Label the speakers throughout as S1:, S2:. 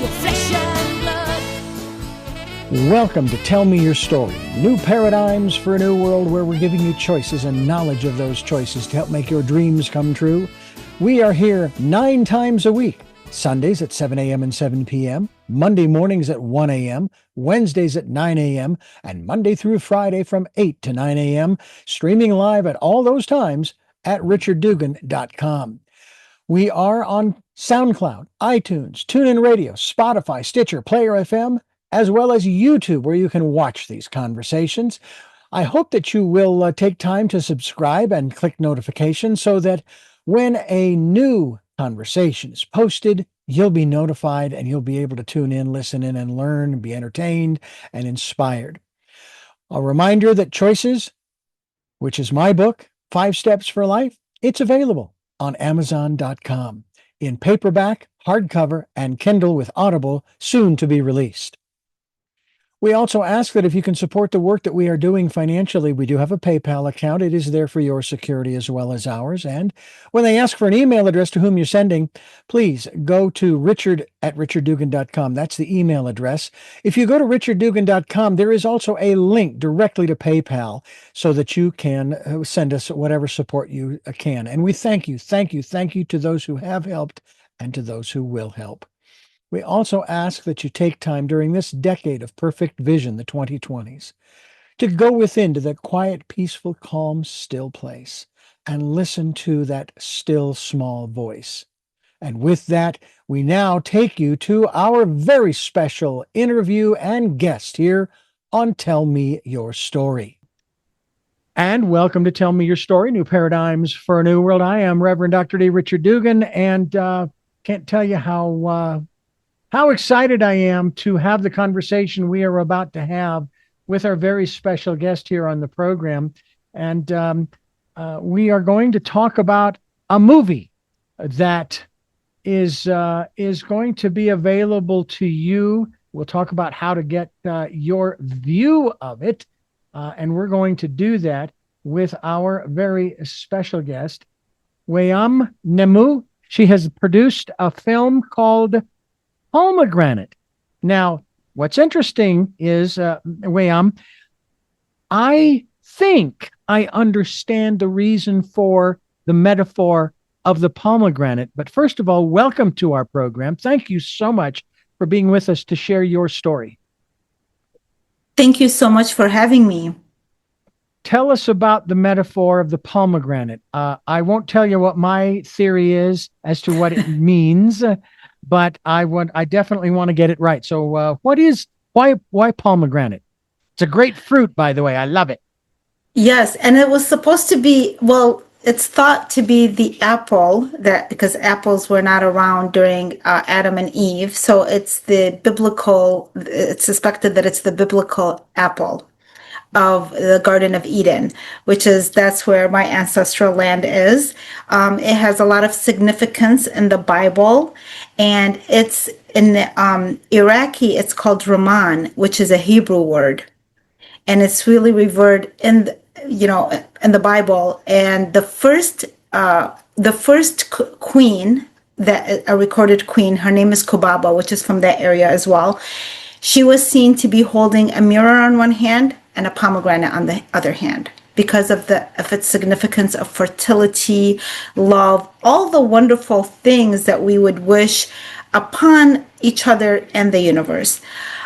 S1: your flesh and blood.
S2: Welcome to Tell Me Your Story, new paradigms for a new world where we're giving you choices and knowledge of those choices to help make your dreams come true. We are here 9 times a week, Sundays at 7 a.m. and 7 p.m., Monday mornings at 1 a.m., Wednesdays at 9 a.m., and Monday through Friday from 8 to 9 a.m., streaming live at all those times at richarddugan.com. We are on SoundCloud, iTunes, TuneIn Radio, Spotify, Stitcher, Player FM, as well as YouTube, where you can watch these conversations. I hope that you will take time to subscribe and click notifications so that when a new conversation is posted, you'll be notified and you'll be able to tune in, listen in, and learn, and be entertained and inspired. A reminder that Choices, which is my book, 5 Steps for Life, it's available on Amazon.com in paperback, hardcover, and Kindle with Audible, soon to be released. We also ask that if you can support the work that we are doing financially, we do have a PayPal account. It is there for your security as well as ours. And when they ask for an email address to whom you're sending, please go to richard@richarddugan.com. That's the email address. If you go to richarddugan.com, there is also a link directly to PayPal so that you can send us whatever support you can. And we thank you to those who have helped and to those who will help. We also ask that you take time during this decade of perfect vision, the 2020s, to go within to that quiet, peaceful, calm, still place and listen to that still, small voice. And with that, we now take you to our very special interview and guest here on Tell Me Your Story. And welcome to Tell Me Your Story, New Paradigms for a New World. I am Reverend Dr. D. Richard Dugan, and can't tell you how excited I am to have the conversation we are about to have with our very special guest here on the program. And we are going to talk about a movie that is going to be available to you. We'll talk about how to get your view of it. And we're going to do that with our very special guest, Weam Namou. She has produced a film called Pomegranate. Now, what's interesting is, Weam, I think I understand the reason for the metaphor of the pomegranate. But first of all, welcome to our program. Thank you so much for being with us to share your story.
S3: Thank you so much for having me.
S2: Tell us about the metaphor of the pomegranate. I won't tell you what my theory is as to what it means, but I definitely want to get it right. So why pomegranate? It's a great fruit, by the way. I love it.
S3: Yes, and it was supposed to be, well, it's thought to be the apple, that because apples were not around during Adam and Eve. So it's suspected that it's the biblical apple of the Garden of Eden, that's where my ancestral land is. It has a lot of significance in the Bible, and it's in Iraqi, it's called Rahman, which is a Hebrew word, and it's really revered in the Bible. And the first queen, that a recorded queen, her name is Kubaba, which is from that area as well. She was seen to be holding a mirror on one hand and a pomegranate on the other hand, because of its significance of fertility, love, all the wonderful things that we would wish upon each other and the universe.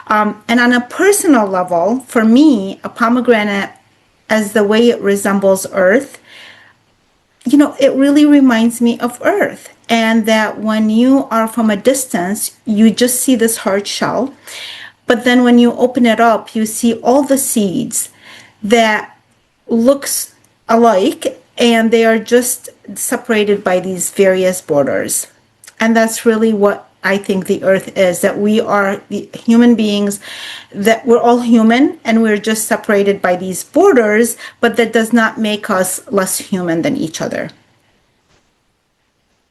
S3: And on a personal level, for me, a pomegranate, as the way it resembles Earth, it really reminds me of Earth. And that when you are from a distance, you just see this hard shell. But then when you open it up, you see all the seeds that looks alike, and they are just separated by these various borders. And that's really what I think the Earth is, that we are the human beings, that we're all human, and we're just separated by these borders, but that does not make us less human than each other.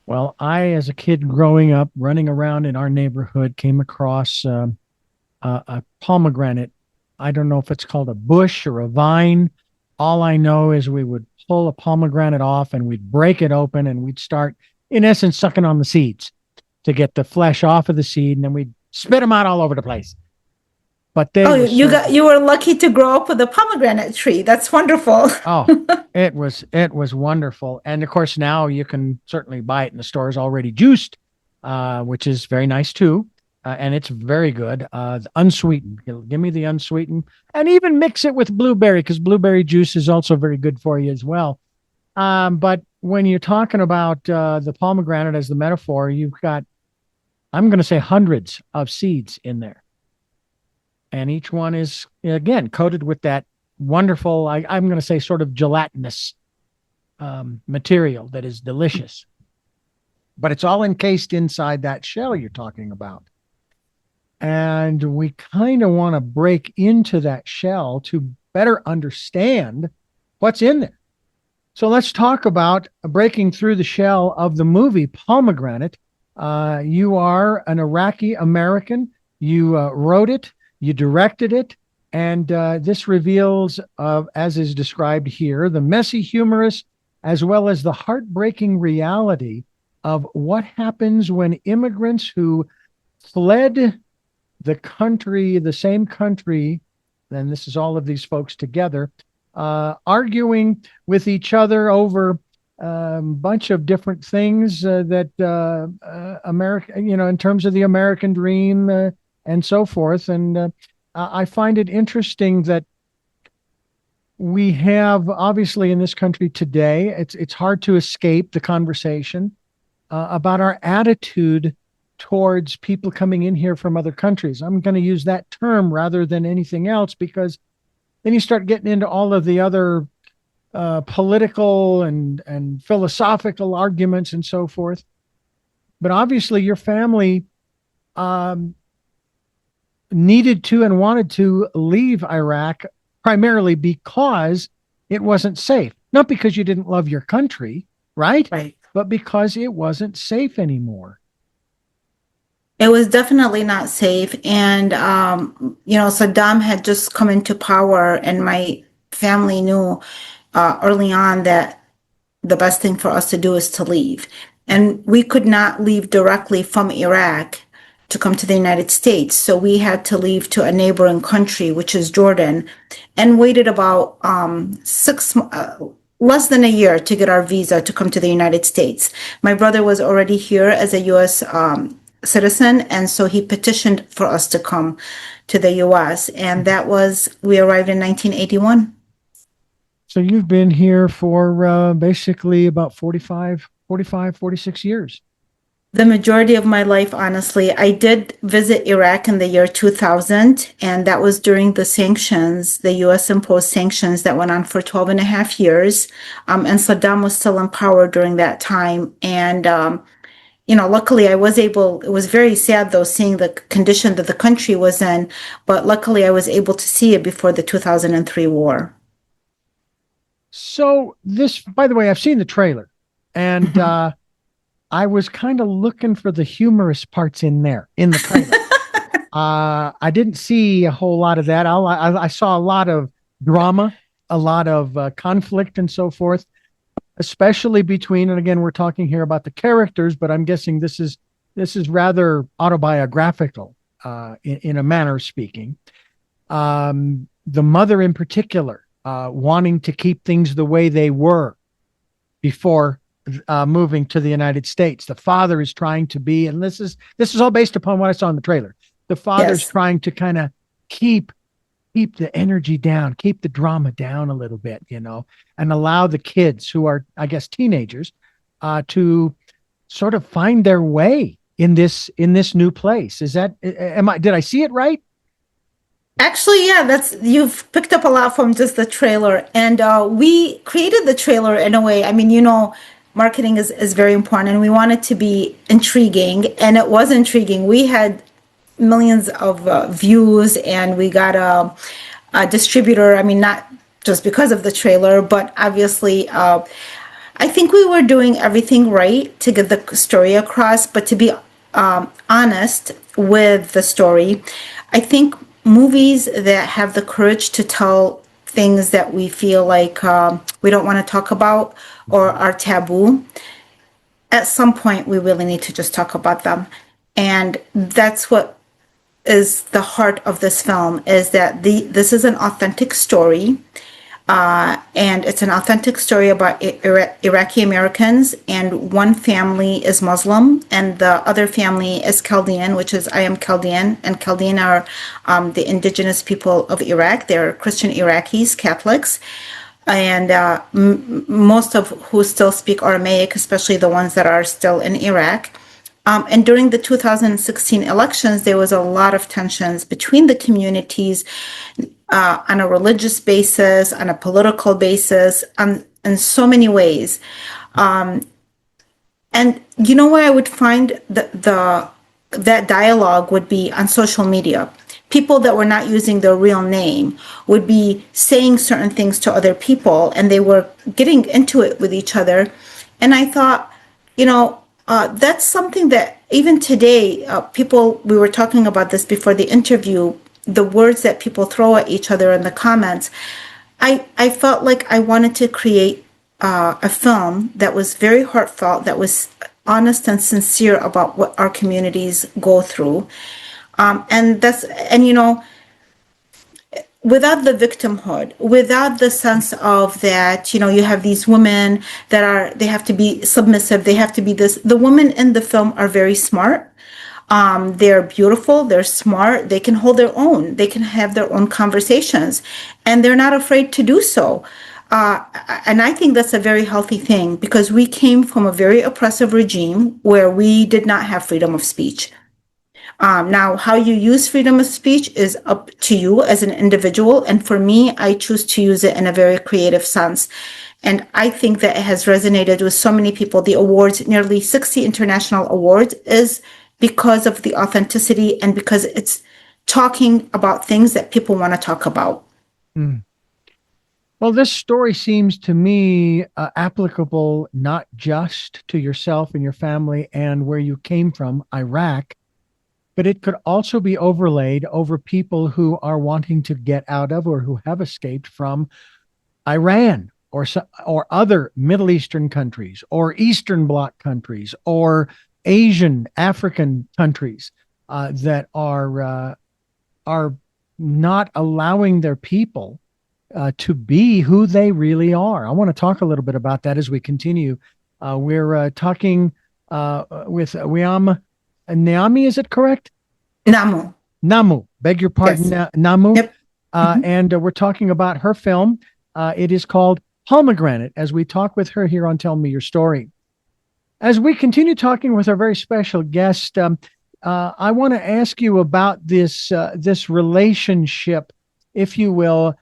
S2: Well, I, as a kid growing up, running around in our neighborhood, came across a pomegranate. I don't know if it's called a bush or a vine. All I know is we would pull a pomegranate off and we'd break it open and we'd start, in essence, sucking on the seeds to get the flesh off of the seed. And then we'd spit them out all over the place. But they
S3: Oh,
S2: were
S3: you were lucky to grow up with a pomegranate tree. That's wonderful.
S2: oh, it was wonderful. And of course, now you can certainly buy it in the stores already juiced, which is very nice too. And it's very good. Unsweetened. Give me the unsweetened, and even mix it with blueberry, because blueberry juice is also very good for you as well. But when you're talking about the pomegranate as the metaphor, you've got, I'm going to say, hundreds of seeds in there. And each one is, again, coated with that wonderful, I'm going to say, sort of gelatinous material that is delicious. But it's all encased inside that shell you're talking about. And we kind of want to break into that shell to better understand what's in there. So let's talk about breaking through the shell of the movie Pomegranate. You are an Iraqi American. You wrote it, you directed it, and this reveals, as is described here, the messy, humorous, as well as the heartbreaking reality of what happens when immigrants who fled the country, the same country, and this is all of these folks together, arguing with each other over a bunch of different things that America, in terms of the American dream and so forth. And I find it interesting that we have, obviously, in this country today, it's hard to escape the conversation about our attitude towards people coming in here from other countries. I'm going to use that term rather than anything else, because then you start getting into all of the other political and philosophical arguments and so forth. But obviously your family needed to and wanted to leave Iraq primarily because it wasn't safe. Not because you didn't love your country, right?
S3: Right.
S2: But because it wasn't safe anymore.
S3: It was definitely not safe. And, Saddam had just come into power, and my family knew early on that the best thing for us to do is to leave. And we could not leave directly from Iraq to come to the United States. So we had to leave to a neighboring country, which is Jordan, and waited about less than a year to get our visa to come to the United States. My brother was already here as a U.S. Citizen, and so he petitioned for us to come to the U.S., and we arrived in 1981.
S2: So you've been here for basically about 46 years.
S3: The majority of my life, honestly. I did visit Iraq in the year 2000, and that was during the sanctions, the U.S. imposed sanctions that went on for 12 and a half years. And Saddam was still in power during that time. And, luckily it was very sad though, seeing the condition that the country was in, but luckily I was able to see it before the 2003 war.
S2: So this, by the way, I've seen the trailer, and I was kind of looking for the humorous parts in the trailer. I didn't see a whole lot of that. I saw a lot of drama, a lot of conflict and so forth, especially between, and again, we're talking here about the characters, but I'm guessing this is rather autobiographical in a manner of speaking. The mother in particular, wanting to keep things the way they were before moving to the United States. The father is trying to be, and this is all based upon what I saw in the trailer. The father's
S3: Yes.
S2: trying to kind of keep the energy down, keep the drama down a little bit, and allow the kids, who are, I guess, teenagers, to sort of find their way in this new place. Did I see it right?
S3: Actually, yeah, you've picked up a lot from just the trailer. And we created the trailer in a way, marketing is very important, and we want it to be intriguing, and it was intriguing. We had millions of views, and we got a distributor, not just because of the trailer, but obviously I think we were doing everything right to get the story across. But to be honest with the story, I think movies that have the courage to tell things that we feel like we don't want to talk about or are taboo, at some point we really need to just talk about them. And that's what is the heart of this film, is that this is an authentic story, and it's an authentic story about Iraqi Americans, and one family is Muslim and the other family is Chaldean, which is I am Chaldean, and Chaldean are the indigenous people of Iraq. They're Christian Iraqis, Catholics, and most of who still speak Aramaic, especially the ones that are still in Iraq. And during the 2016 elections, there was a lot of tensions between the communities on a religious basis, on a political basis, in so many ways. And you know where I would find that dialogue would be on social media. People that were not using their real name would be saying certain things to other people, and they were getting into it with each other. And I thought, that's something that even today, we were talking about this before the interview, the words that people throw at each other in the comments. I felt like I wanted to create a film that was very heartfelt, that was honest and sincere about what our communities go through. Without the victimhood, without the sense of that, you have these women they have to be submissive, they have to be this. The women in the film are very smart. They're beautiful, they're smart, they can hold their own, they can have their own conversations, and they're not afraid to do so. And I think that's a very healthy thing, because we came from a very oppressive regime where we did not have freedom of speech. Now, how you use freedom of speech is up to you as an individual. And for me, I choose to use it in a very creative sense. And I think that it has resonated with so many people. The awards, nearly 60 international awards, is because of the authenticity and because it's talking about things that people want to talk about.
S2: Mm. Well, this story seems to me applicable not just to yourself and your family and where you came from, Iraq, but it could also be overlaid over people who are wanting to get out of or who have escaped from Iran or other Middle Eastern countries or Eastern Bloc countries or Asian, African countries that are not allowing their people to be who they really are. I want to talk a little bit about that as we continue. We're talking with Weam Namou, is it correct?
S3: Namou.
S2: Namou. Beg your pardon,
S3: Yes.
S2: Namou.
S3: Yep.
S2: And we're talking about her film. It is called Pomegranate, as we talk with her here on Tell Me Your Story. As we continue talking with our very special guest, I want to ask you about this relationship, if you will,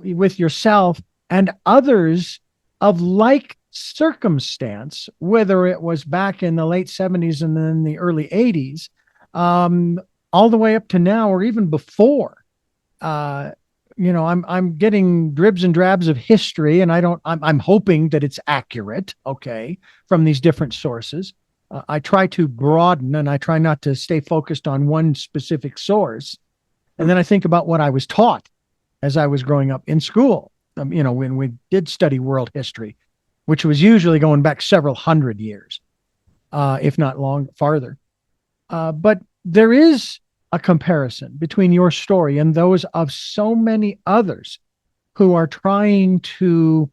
S2: with yourself and others of like circumstance, whether it was back in the late 70s and then the early 80s, all the way up to now or even before. I'm getting dribs and drabs of history, and I'm hoping that it's accurate, okay, from these different sources. I try to broaden, and I try not to stay focused on one specific source. And then I think about what I was taught as I was growing up in school, when we did study world history, which was usually going back several hundred years, if not farther. But there is a comparison between your story and those of so many others who are trying to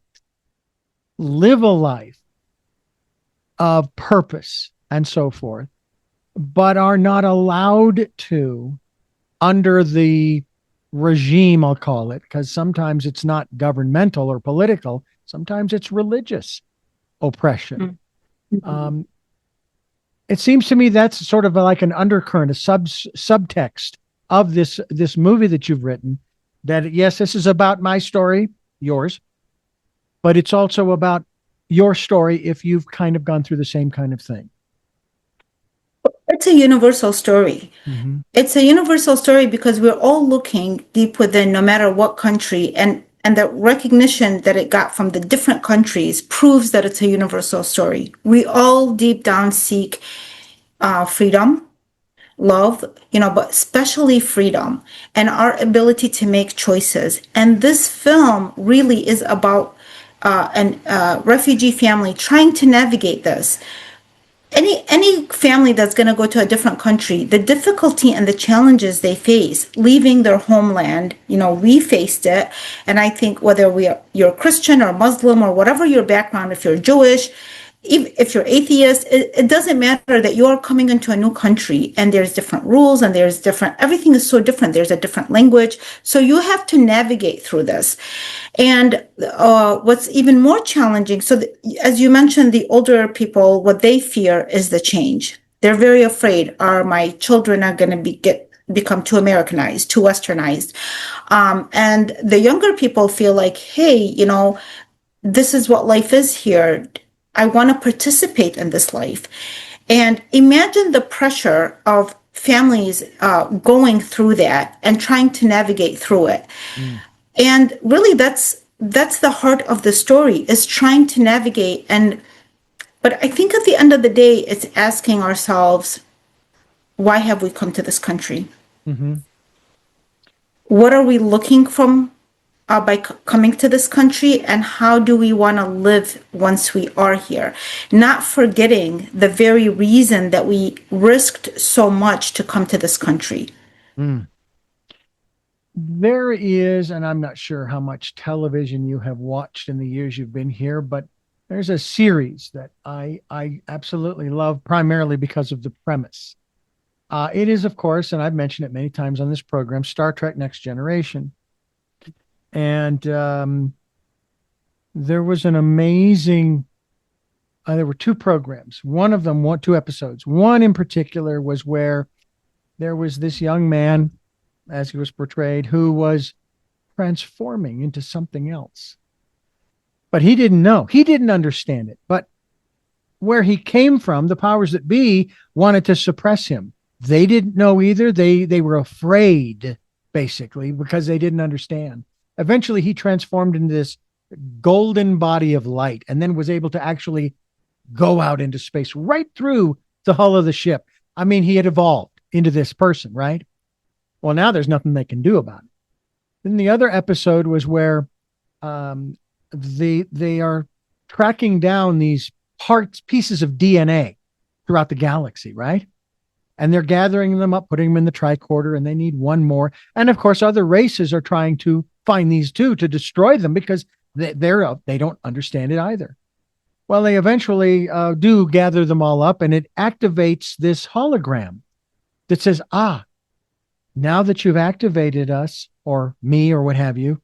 S2: live a life of purpose and so forth, but are not allowed to under the regime, I'll call it, because sometimes it's not governmental or political. Sometimes it's religious oppression. Mm-hmm. It seems to me that's sort of like an undercurrent, a subtext of this movie that you've written, that yes, this is about my story, yours, but it's also about your story if you've kind of gone through the same kind of thing.
S3: It's a universal story.
S2: Mm-hmm.
S3: It's a universal story because we're all looking deep within, no matter what country, and the recognition that it got from the different countries proves that it's a universal story. We all deep down seek freedom, love, but especially freedom and our ability to make choices. And this film really is about a refugee family trying to navigate this. any family that's going to go to a different country, the difficulty and the challenges they face leaving their homeland, we faced it. And I think whether you're Christian or Muslim or whatever your background, if you're Jewish, if you're atheist, it doesn't matter that you're coming into a new country and there's different rules and everything is so different. There's a different language. So you have to navigate through this. And what's even more challenging, so as you mentioned, the older people, what they fear is the change. They're very afraid, are my children are going to become too Americanized, too Westernized. And the younger people feel like, hey, this is what life is here. I want to participate in this life. And imagine the pressure of families going through that and trying to navigate through it. And really that's the heart of the story, is trying to navigate. But I think at the end of the day, it's asking ourselves, why have we come to this country?
S2: Mm-hmm.
S3: What are we looking from by coming to this country, and how do we want to live once we are here? Not forgetting the very reason that we risked so much to come to this country.
S2: There is, and I'm not sure how much television you have watched in the years you've been here, but there's a series that I absolutely love, primarily because of the premise. It is, of course, and I've mentioned it many times on this program, Star Trek Next Generation. And there was an amazing, there were two programs. One of them, two episodes. One in particular was where there was this young man, as he was portrayed, who was transforming into something else. But he didn't know. He didn't understand it. But where he came from, the powers that be wanted to suppress him. They didn't know either. They were afraid, basically, because they didn't understand. Eventually, he transformed into this golden body of light and then was able to actually go out into space right through the hull of the ship. I mean, he had evolved into this person, right? Well, now there's nothing they can do about it. Then the other episode was where they are tracking down these pieces of DNA throughout the galaxy, right? And they're gathering them up, putting them in the tricorder, and they need one more. And of course, other races are trying to find these two to destroy them because they don't understand it either. Well, they eventually do gather them all up, and it activates this hologram that says, now that you've activated us, or me, or what have you,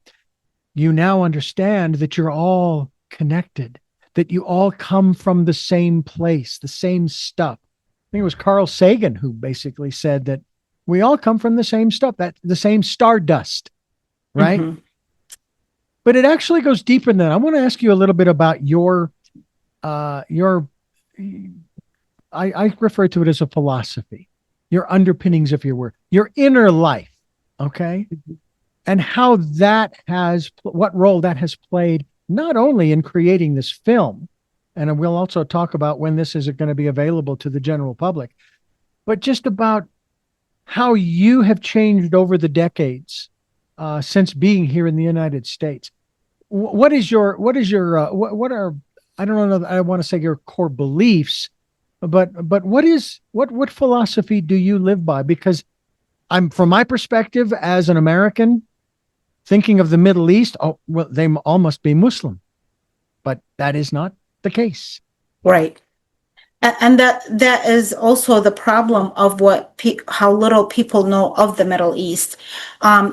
S2: you now understand that you're all connected, that you all come from the same place, the same stuff. I think it was Carl Sagan who basically said that we all come from the same stuff, that the same stardust, right? Mm-hmm. But it actually goes deeper than that. I want to ask you a little bit about I refer to it as a philosophy, your underpinnings of your work, your inner life, okay? Mm-hmm. And how what role that has played, not only in creating this film, and we'll also talk about when this is going to be available to the general public, but just about how you have changed over the decades since being here in the United States. What are, I don't know, I want to say your core beliefs, but what philosophy do you live by? Because from my perspective as an American, thinking of the Middle East, they all must be Muslim, but that is not the case.
S3: Right. And that is also the problem of how little people know of the Middle East.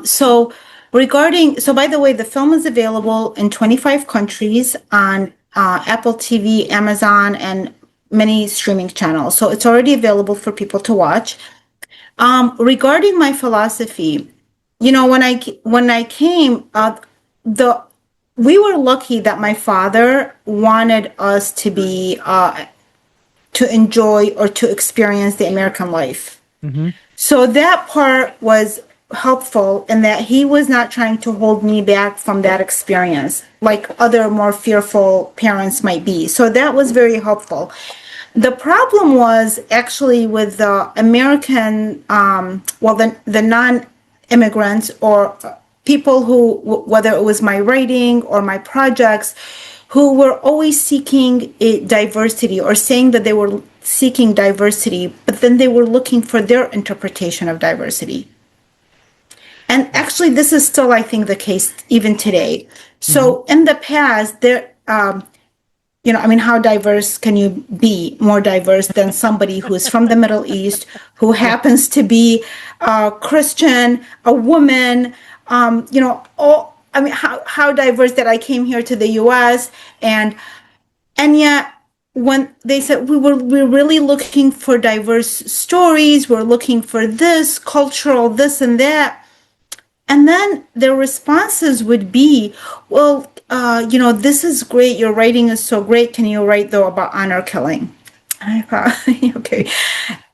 S3: So by the way, the film is available in 25 countries on Apple TV, Amazon, and many streaming channels. So it's already available for people to watch. Regarding my philosophy, when I came, we were lucky that my father wanted us to be to enjoy or to experience the American life. Mm-hmm. So that part was helpful in that he was not trying to hold me back from that experience like other more fearful parents might be. So that was very helpful. The problem was actually with the American, the non-immigrants or people who, whether it was my writing or my projects, who were always seeking a diversity or saying that they were seeking diversity, but then they were looking for their interpretation of diversity. And actually, this is still, I think, the case even today. So in the past, how diverse can you be more diverse than somebody who's from the Middle East, who happens to be a Christian, a woman, how diverse that I came here to the US and yet when they said we're really looking for diverse stories, we're looking for this cultural, this and that. And then their responses would be, well, this is great. Your writing is so great. Can you write, though, about honor killing? I thought, okay,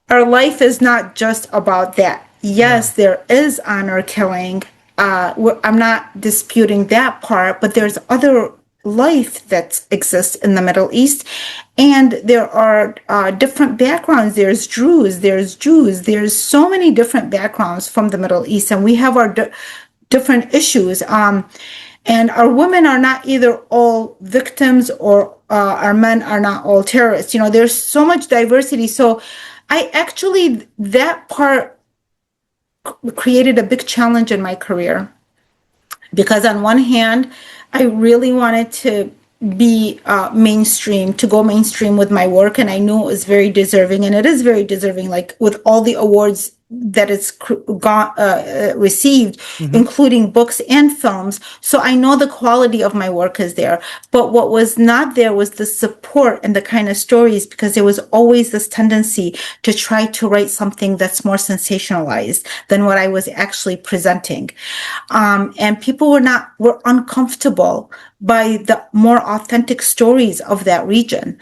S3: our life is not just about that. Yes, there is honor killing. I'm not disputing that part, but there's other life that exists in the Middle East. And there are different backgrounds. There's Druze, there's Jews, there's so many different backgrounds from the Middle East. And we have our different issues. And our women are not either all victims or our men are not all terrorists. There's so much diversity. So that part created a big challenge in my career. Because on one hand, I really wanted to be mainstream, to go mainstream with my work. And I knew it was very deserving. And it is very deserving, like with all the awards that it's received, including books and films. So I know the quality of my work is there. But what was not there was the support and the kind of stories, because there was always this tendency to try to write something that's more sensationalized than what I was actually presenting. And people were uncomfortable by the more authentic stories of that region.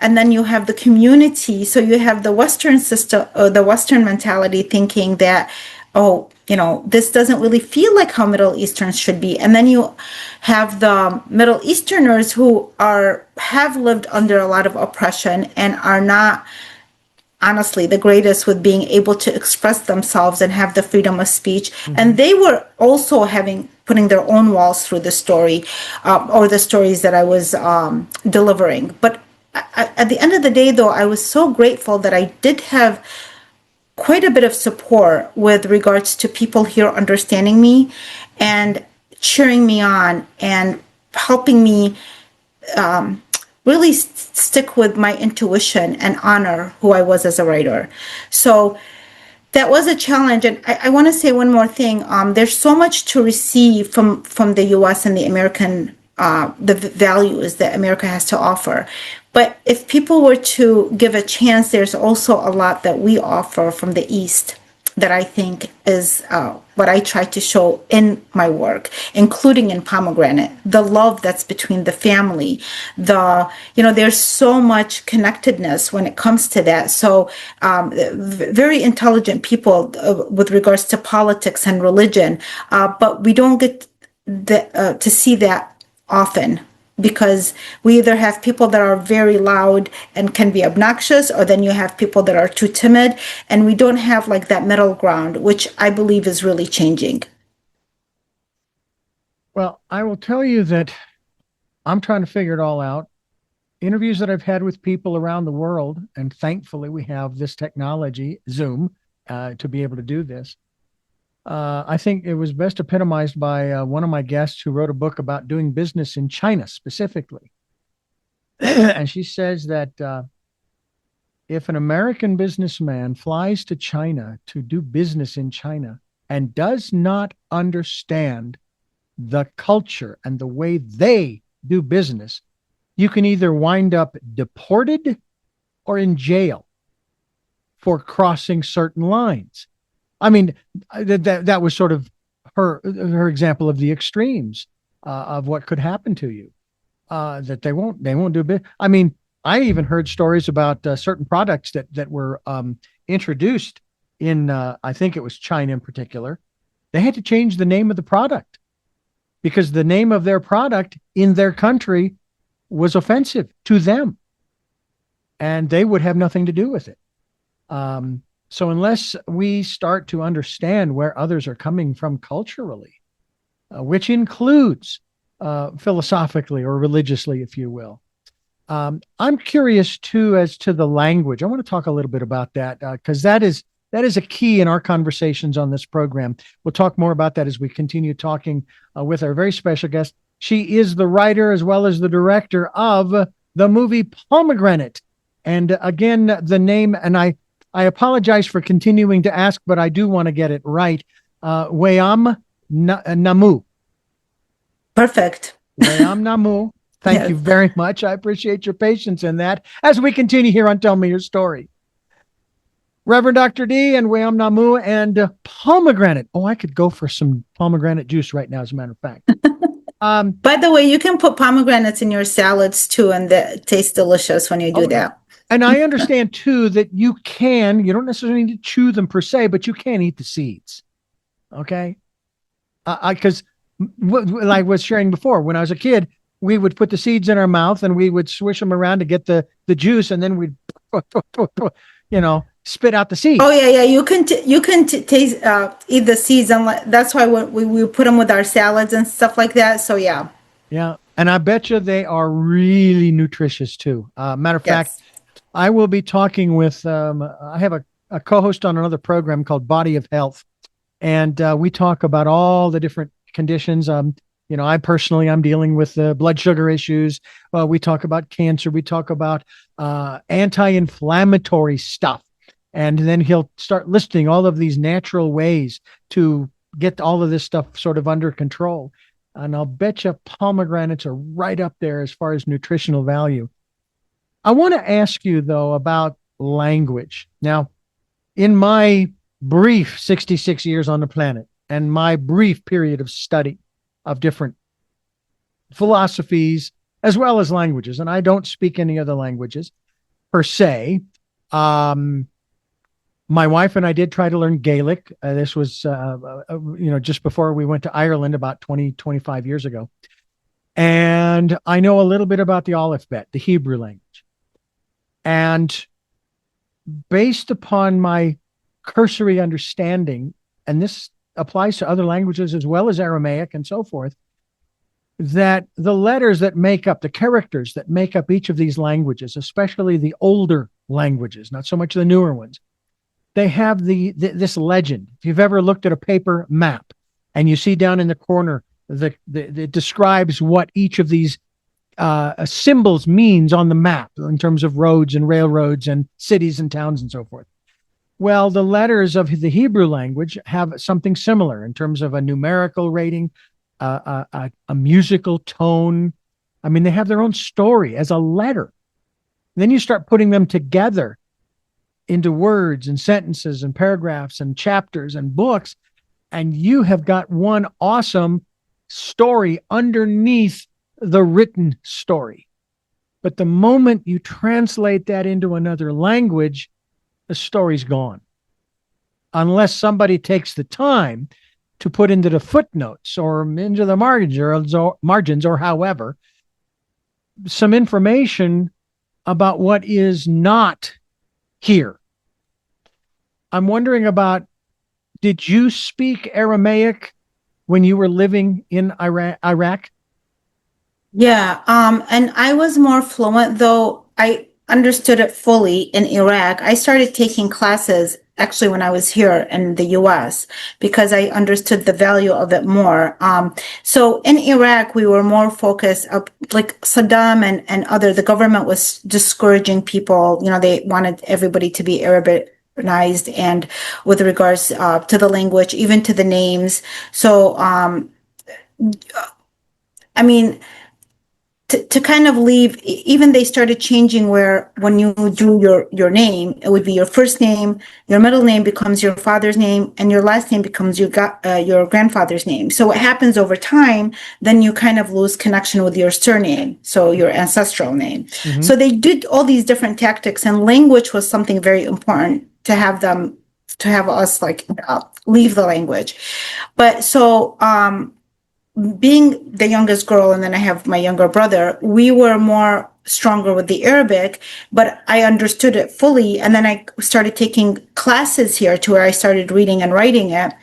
S3: And then you have the community. So you have the Western system, the Western mentality thinking that, this doesn't really feel like how Middle Easterns should be. And then you have the Middle Easterners who have lived under a lot of oppression and are not, honestly, the greatest with being able to express themselves and have the freedom of speech. And they were also putting their own walls through the story or the stories that I was delivering. But at the end of the day, though, I was so grateful that I did have quite a bit of support with regards to people here understanding me and cheering me on and helping me really stick with my intuition and honor who I was as a writer. So that was a challenge. And I want to say one more thing. There's so much to receive from the U.S. and the American, the values that America has to offer. But if people were to give a chance, there's also a lot that we offer from the East that I think is what I try to show in my work, including in Pomegranate, the love that's between the family, there's so much connectedness when it comes to that. So very intelligent people with regards to politics and religion, but we don't get to see that often. Because we either have people that are very loud and can be obnoxious, or then you have people that are too timid, and we don't have like that middle ground, which I believe is really changing.
S2: Well, I will tell you that I'm trying to figure it all out. Interviews that I've had with people around the world, and thankfully we have this technology, Zoom, to be able to do this. I think it was best epitomized by one of my guests who wrote a book about doing business in China specifically. And she says that if an American businessman flies to China to do business in China and does not understand the culture and the way they do business, you can either wind up deported or in jail for crossing certain lines. I mean, that was sort of her example of the extremes of what could happen to you. That they won't do bit. I mean, I even heard stories about certain products that were introduced in I think it was China in particular. They had to change the name of the product because the name of their product in their country was offensive to them, and they would have nothing to do with it. So unless we start to understand where others are coming from culturally, which includes philosophically or religiously, if you will, I'm curious too as to the language. I want to talk a little bit about that because that is a key in our conversations on this program. We'll talk more about that as we continue talking with our very special guest. She is the writer as well as the director of the movie Pomegranate. And again, the name, and I apologize for continuing to ask, but I do want to get it right. Weam Namou.
S3: Perfect.
S2: Weam Namou. Thank
S3: Yes.
S2: you very much. I appreciate your patience in that as we continue here on Tell Me Your Story. Reverend Dr. D and Weam Namou and pomegranate. Oh, I could go for some pomegranate juice right now, as a matter of fact.
S3: By the way, you can put pomegranates in your salads too, and it tastes delicious when you do that.
S2: And I understand too that you don't necessarily need to chew them per se, but you can eat the seeds. Okay. Because like I was sharing before, when I was a kid, we would put the seeds in our mouth and we would swish them around to get the juice, and then we'd, spit out the seeds.
S3: Oh yeah. You can taste eat the seeds, and that's why we put them with our salads and stuff like that. So yeah.
S2: Yeah. And I bet you they are really nutritious too. Matter of fact, I will be talking with, I have a co-host on another program called Body of Health. And we talk about all the different conditions. I'm dealing with blood sugar issues. We talk about cancer. We talk about anti-inflammatory stuff. And then he'll start listing all of these natural ways to get all of this stuff sort of under control. And I'll bet you pomegranates are right up there as far as nutritional value. I want to ask you, though, about language. Now, in my brief 66 years on the planet and my brief period of study of different philosophies as well as languages, and I don't speak any other languages per se. My wife and I did try to learn Gaelic. This was, just before we went to Ireland about 25 years ago. And I know a little bit about the alphabet, the Hebrew language. And based upon my cursory understanding, and this applies to other languages as well as Aramaic and so forth, that the letters that make up, the characters that make up each of these languages, especially the older languages, not so much the newer ones, they have this legend. If you've ever looked at a paper map and you see down in the corner, it describes what each of these symbols means on the map in terms of roads and railroads and cities and towns and so forth. Well, the letters of the Hebrew language have something similar in terms of a numerical rating, a musical tone. I mean, they have their own story as a letter. And then you start putting them together into words and sentences and paragraphs and chapters and books, and you have got one awesome story underneath the written story. But the moment you translate that into another language, the story's gone. Unless somebody takes the time to put into the footnotes or into the margins or however, some information about what is not here. I'm wondering about, did you speak Aramaic when you were living in Iraq?
S3: Yeah, and I was more fluent, though I understood it fully in Iraq. I started taking classes actually when I was here in the US because I understood the value of it more. So in Iraq, we were more focused like Saddam and the government was discouraging people. They wanted everybody to be Arabized, and with regards to the language, even to the names. So, to kind of leave, even they started changing where when you do your name, it would be your first name, your middle name becomes your father's name, and your last name becomes your grandfather's name. So what happens over time, then you kind of lose connection with your surname, so your ancestral name. Mm-hmm. So they did all these different tactics, and language was something very important to have us leave the language. But so, being the youngest girl, and then I have my younger brother, we were more stronger with the Arabic, but I understood it fully. And then I started taking classes here to where I started reading and writing it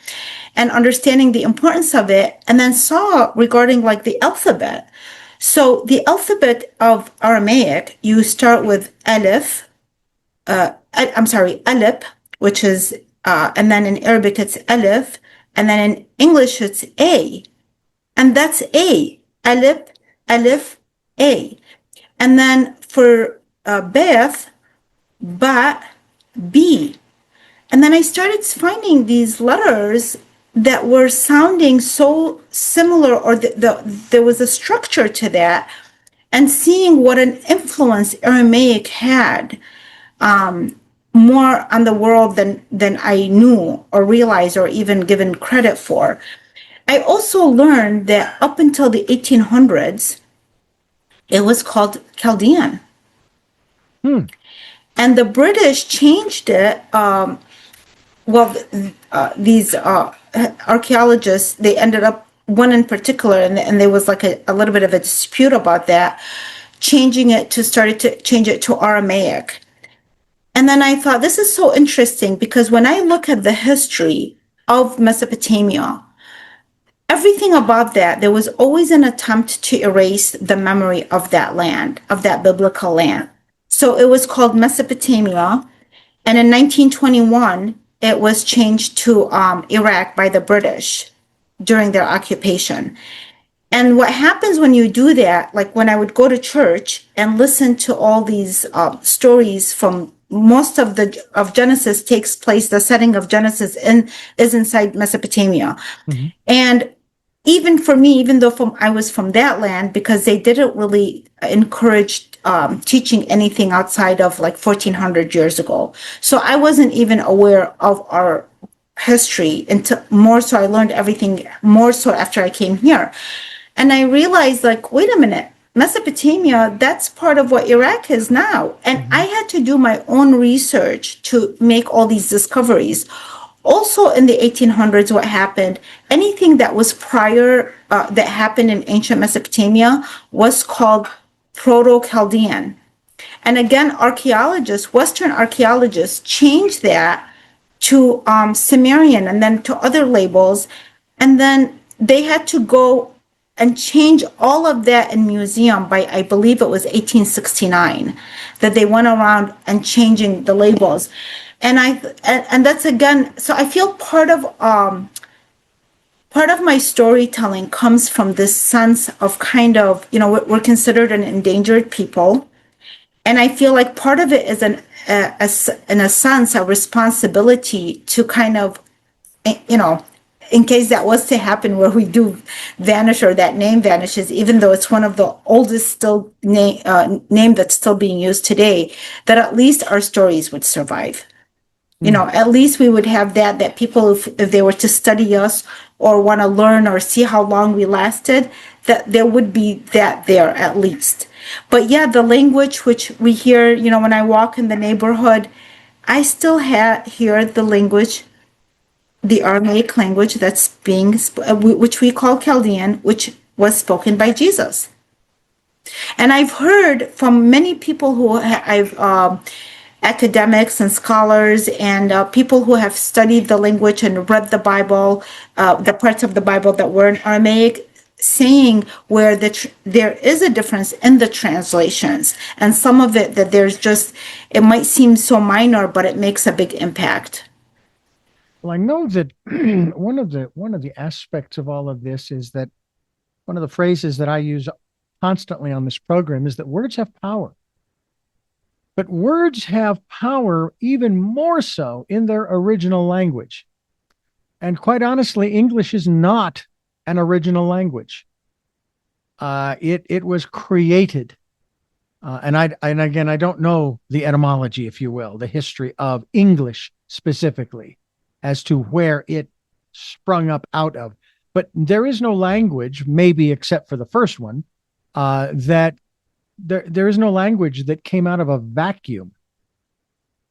S3: and understanding the importance of it. And then saw regarding the alphabet. So the alphabet of Aramaic, you start with Aleph, Alep, which is, and then in Arabic it's Aleph, and then in English it's A, and that's A, Alep, Aleph, A. And then for Beth, Ba, B. And then I started finding these letters that were sounding so similar, or there was a structure to that, and seeing what an influence Aramaic had more on the world than I knew or realized or even given credit for. I also learned that up until the 1800s, it was called Chaldean. And the British changed it. These archaeologists, they ended up, one in particular, and there was like a little bit of a dispute about that, started to change it to Aramaic. And then I thought, this is so interesting, because when I look at the history of Mesopotamia, everything about that, there was always an attempt to erase the memory of that land, of that biblical land. So it was called Mesopotamia. And in 1921, it was changed to Iraq by the British during their occupation. And what happens when you do that, like when I would go to church and listen to all these stories from most of Genesis takes place, the setting of Genesis is inside Mesopotamia. Mm-hmm. And even for me, even though I was from that land, because they didn't really encourage teaching anything outside of like 1400 years ago. So I wasn't even aware of our history until more so I learned everything more so after I came here. And I realized, like, wait a minute, Mesopotamia, that's part of what Iraq is now. And mm-hmm. I had to do my own research to make all these discoveries. Also in the 1800s, what happened, anything that was prior, that happened in ancient Mesopotamia was called Proto-Chaldean. And again, Western archaeologists changed that to Sumerian and then to other labels. And then they had to go and change all of that in museum by, I believe it was 1869, that they went around and changing the labels. And that's again, so I feel part of my storytelling comes from this sense of kind of, we're considered an endangered people. And I feel like part of it is in a sense, a responsibility to kind of, in case that was to happen where we do vanish or that name vanishes, even though it's one of the oldest still name that's still being used today, that at least our stories would survive. At least we would have that people, if they were to study us or want to learn or see how long we lasted, that there would be that there at least. But yeah, the language which we hear, when I walk in the neighborhood, I still hear the language, the Aramaic language that's which we call Chaldean, which was spoken by Jesus. And I've heard from many people who academics and scholars and people who have studied the language and read the Bible, the parts of the Bible that were in Aramaic, saying where there is a difference in the translations, and some of it that it might seem so minor, but it makes a big impact.
S2: Well, I know that one of the aspects of all of this is that one of the phrases that I use constantly on this program is that words have power. But words have power even more so in their original language. And quite honestly, English is not an original language. It was created. And again, I don't know the etymology, if you will, the history of English specifically as to where it sprung up out of. But there is no language, maybe except for the first one, that there is no language that came out of a vacuum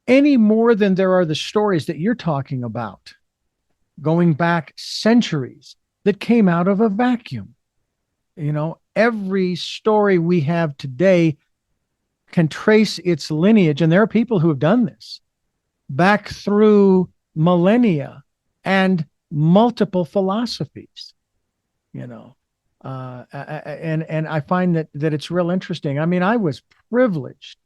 S2: any more than there are the stories that you're talking about going back centuries that came out of a vacuum. Every story we have today can trace its lineage, and there are people who have done this back through millennia and multiple philosophies. And I find that it's real interesting. I mean, I was privileged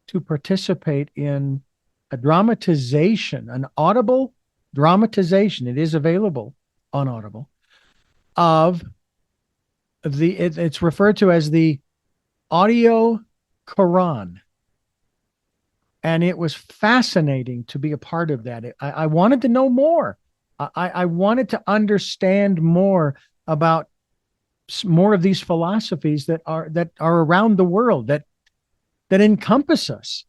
S2: to participate in a dramatization, an Audible dramatization. It is available on Audible of it's referred to as the audio Quran. And it was fascinating to be a part of that. I wanted to know more. I wanted to understand more about more of these philosophies that are around the world that encompass us.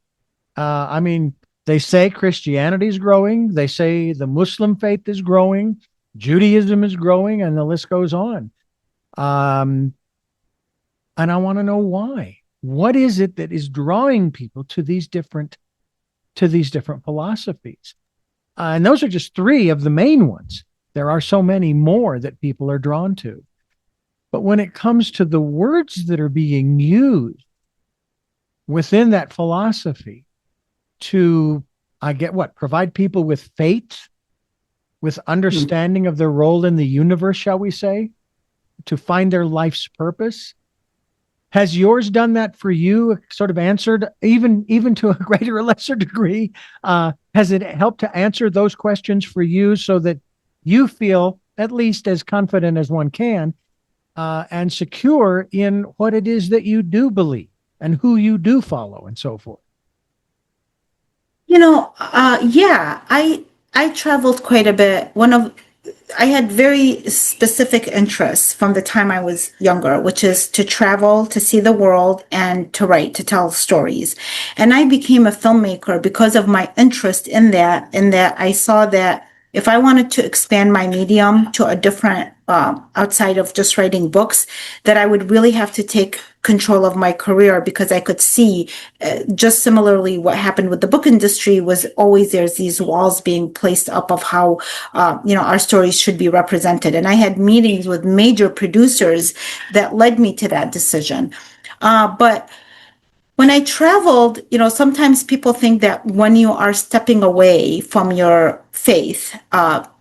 S2: I mean, they say Christianity is growing. They say the Muslim faith is growing. Judaism is growing, and the list goes on. And I want to know why. What is it that is drawing people to these different philosophies? And those are just three of the main ones. There are so many more that people are drawn to. But when it comes to the words that are being used within that philosophy to, provide people with faith, with understanding of their role in the universe, shall we say, to find their life's purpose. Has yours done that for you? Sort of answered, even to a greater or lesser degree? Has it helped to answer those questions for you so that you feel at least as confident as one can and secure in what it is that you do believe and who you do follow and so forth?
S3: Yeah, I traveled quite a bit. I had very specific interests from the time I was younger, which is to travel, to see the world, and to write, to tell stories. And I became a filmmaker because of my interest in that I saw that if I wanted to expand my medium to a different, outside of just writing books, that I would really have to take control of my career, because I could see just similarly what happened with the book industry was always there's these walls being placed up of how, our stories should be represented. And I had meetings with major producers that led me to that decision. But when I traveled, sometimes people think that when you are stepping away from your faith,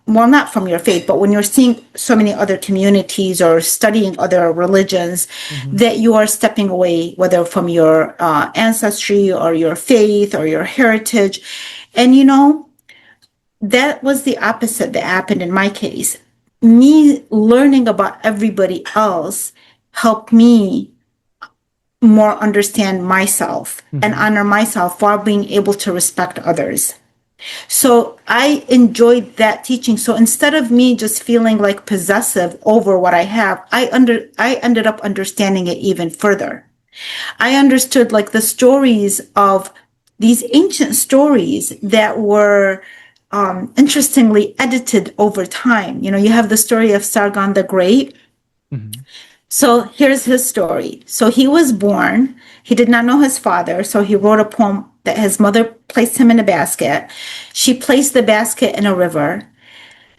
S3: not from your faith, but when you're seeing so many other communities or studying other religions, that you are stepping away, whether from your ancestry or your faith or your heritage. And, that was the opposite that happened in my case. Me learning about everybody else helped me more understand myself and honor myself while being able to respect others. So I enjoyed that teaching. So instead of me just feeling like possessive over what I have, I ended up understanding it even further. I understood like the stories of these ancient stories that were interestingly edited over time. You have the story of Sargon the Great. So here's his story. So he was born. He did not know his father. So he wrote a poem that his mother placed him in a basket. She placed the basket in a river,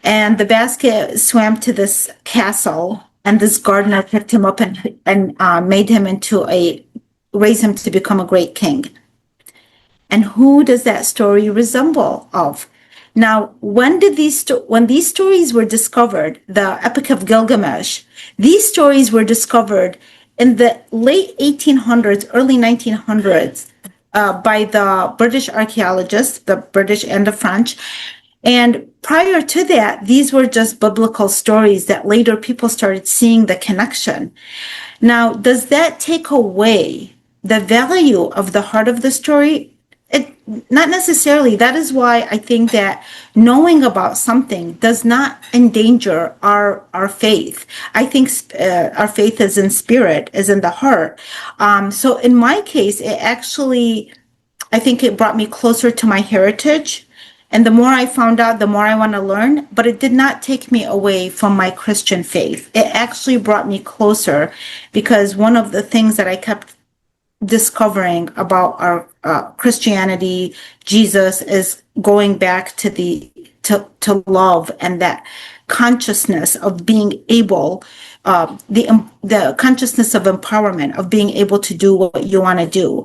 S3: and the basket swam to this castle. And this gardener picked him up and made him raised him to become a great king. And who does that story resemble of? Now, when these stories were discovered, the Epic of Gilgamesh, these stories were discovered in the late 1800s, early 1900s, by the British archaeologists, the British and the French. And prior to that, these were just biblical stories that later people started seeing the connection. Now, does that take away the value of the heart of the story? Not necessarily. That is why I think that knowing about something does not endanger our faith. I think our faith is in spirit, is in the heart. So in my case, I think it brought me closer to my heritage. And the more I found out, the more I want to learn. But it did not take me away from my Christian faith. It actually brought me closer, because one of the things that I kept discovering about our Christianity, Jesus, is going back to love and that consciousness of being able, the consciousness of empowerment, of being able to do what you want to do,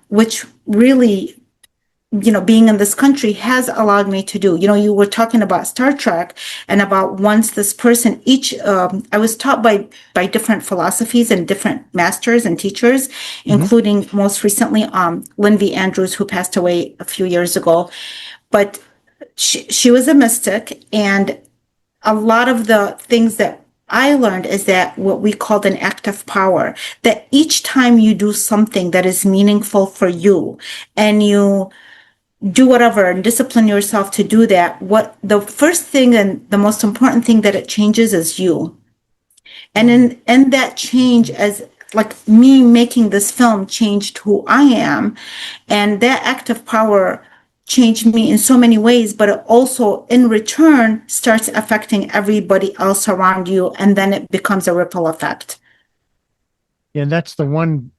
S3: which really being in this country has allowed me to do. You were talking about Star Trek and about once this person, I was taught by different philosophies and different masters and teachers, including most recently, Lynn V. Andrews, who passed away a few years ago. But she was a mystic, and a lot of the things that I learned is that what we called an act of power, that each time you do something that is meaningful for you and you do whatever and discipline yourself to do that, what the first thing and the most important thing that it changes is you. And in that change, as like me making this film changed who I am, and that act of power changed me in so many ways, but it also in return starts affecting everybody else around you, and then it becomes a ripple effect.
S2: Yeah, that's the one,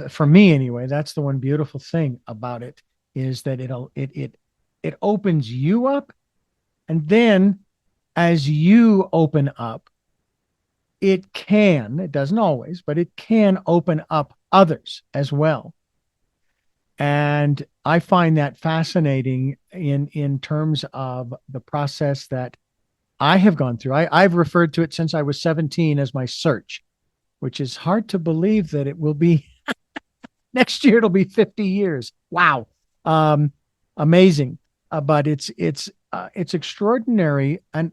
S2: for me anyway, that's the one beautiful thing about it, is that it opens you up, and then as you open up, it doesn't always, but it can open up others as well. And I find that fascinating in terms of the process that I have gone through. I've referred to it since I was 17 as my search, which is hard to believe that it will be next year. It'll be 50 years. Wow. Amazing. But it's extraordinary. And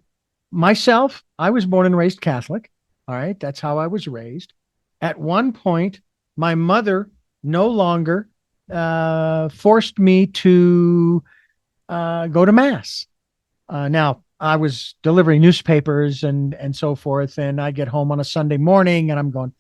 S2: myself, I was born and raised Catholic. All right. That's how I was raised. At one point, my mother no longer forced me to go to mass. Now, I was delivering newspapers and so forth, and I get home on a Sunday morning, and I'm going,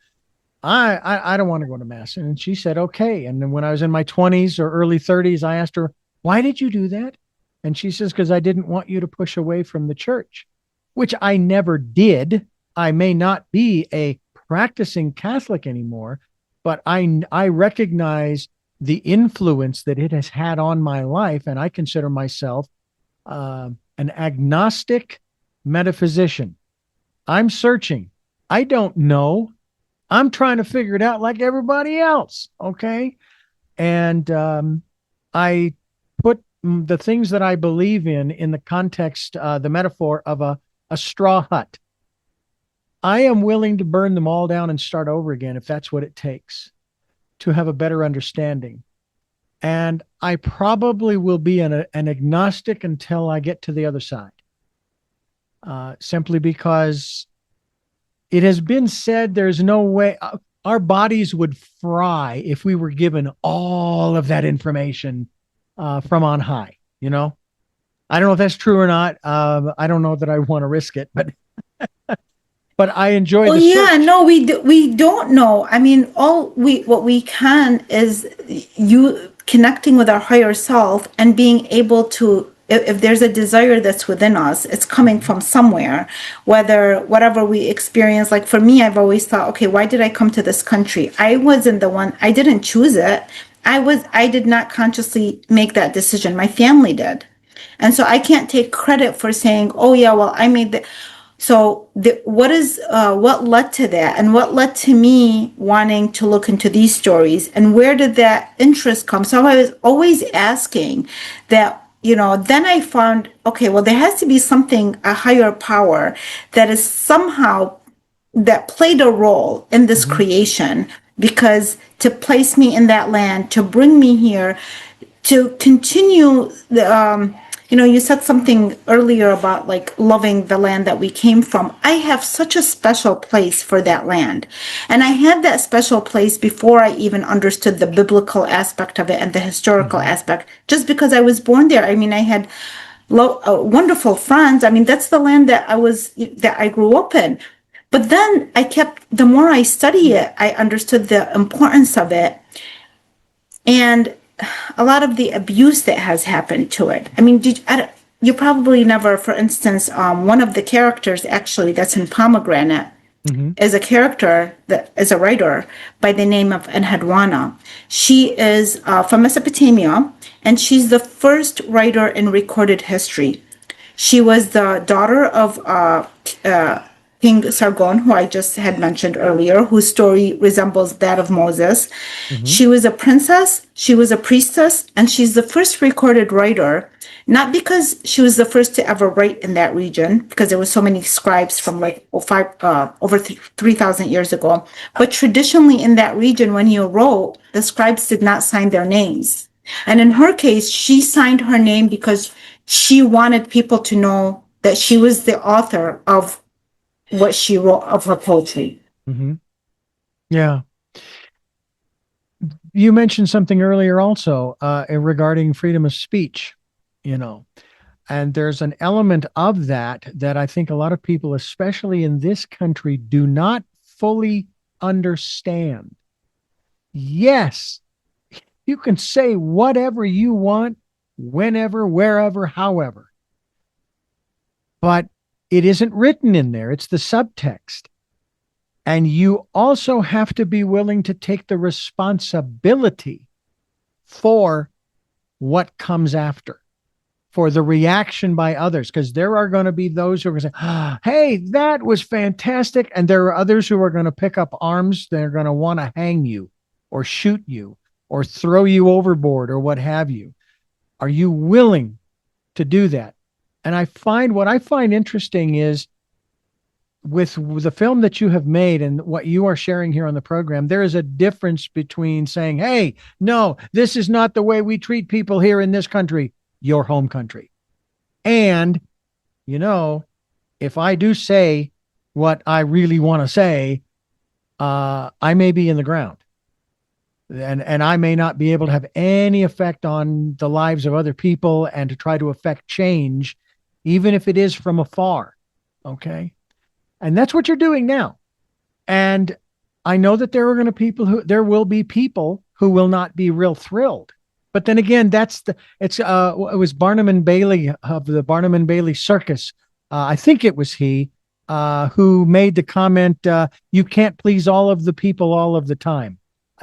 S2: I don't want to go to mass. And she said, okay. And then when I was in my 20s or early 30s, I asked her, why did you do that? And she says, because I didn't want you to push away from the church, which I never did. I may not be a practicing Catholic anymore, but I recognize the influence that it has had on my life. And I consider myself an agnostic metaphysician. I'm searching. I don't know. I'm trying to figure it out like everybody else. Okay. And I put the things that I believe in the context, the metaphor of a straw hut. I am willing to burn them all down and start over again if that's what it takes to have a better understanding. And I probably will be an agnostic until I get to the other side, simply because it has been said there's no way our bodies would fry if we were given all of that information from on high. I don't know if that's true or not. I don't know that I want to risk it, but but I enjoy the search.
S3: No, we don't know. I mean, what we can is you connecting with our higher self and being able to, if there's a desire that's within us, it's coming from somewhere, whatever we experience. Like for me, I've always thought, okay, why did I come to this country? I wasn't the one, I didn't choose it. I did not consciously make that decision. My family did. And so I can't take credit for saying, oh yeah, well, I made the. So what led to that, and what led to me wanting to look into these stories, and where did that interest come? So I was always asking that, then I found, okay, well, there has to be something, a higher power that is somehow, that played a role in this creation, because to place me in that land, to bring me here, to continue the, you said something earlier about like loving the land that we came from. I have such a special place for that land. And I had that special place before I even understood the biblical aspect of it and the historical aspect, just because I was born there. I mean, I had wonderful friends. I mean, that's the land that I grew up in. But then the more I study it, I understood the importance of it. And a lot of the abuse that has happened to it. I mean, you probably never, for instance, one of the characters actually that's in Pomegranate is a character that is a writer by the name of Enhedwana. She is from Mesopotamia, and she's the first writer in recorded history. She was the daughter of King Sargon, who I just had mentioned earlier, whose story resembles that of Moses. She was a princess, she was a priestess, and she's the first recorded writer, not because she was the first to ever write in that region, because there were so many scribes from like over 3,000 years ago, but traditionally in that region, when he wrote, the scribes did not sign their names. And in her case, she signed her name because she wanted people to know that she was the author of what she wrote, of her poetry.
S2: Yeah. You mentioned something earlier also regarding freedom of speech, you know, and there's an element of that that I think a lot of people, especially in this country, do not fully understand. Yes, you can say whatever you want, whenever, wherever, however, but it isn't written in there. It's the subtext. And you also have to be willing to take the responsibility for what comes after, for the reaction by others, because there are going to be those who are going to say, hey, that was fantastic. And there are others who are going to pick up arms. They're going to want to hang you or shoot you or throw you overboard or what have you. Are you willing to do that? And what I find interesting is, with the film that you have made and what you are sharing here on the program, there is a difference between saying, hey, no, this is not the way we treat people here in this country, your home country. And, you know, if I do say what I really want to say, I may be in the ground. And I may not be able to have any effect on the lives of other people and to try to affect change, even if it is from afar. Okay. And that's what you're doing now. And I know that there will be people who will not be real thrilled. But then again, it was Barnum and Bailey of the Barnum and Bailey Circus. I think it was he who made the comment, you can't please all of the people all of the time.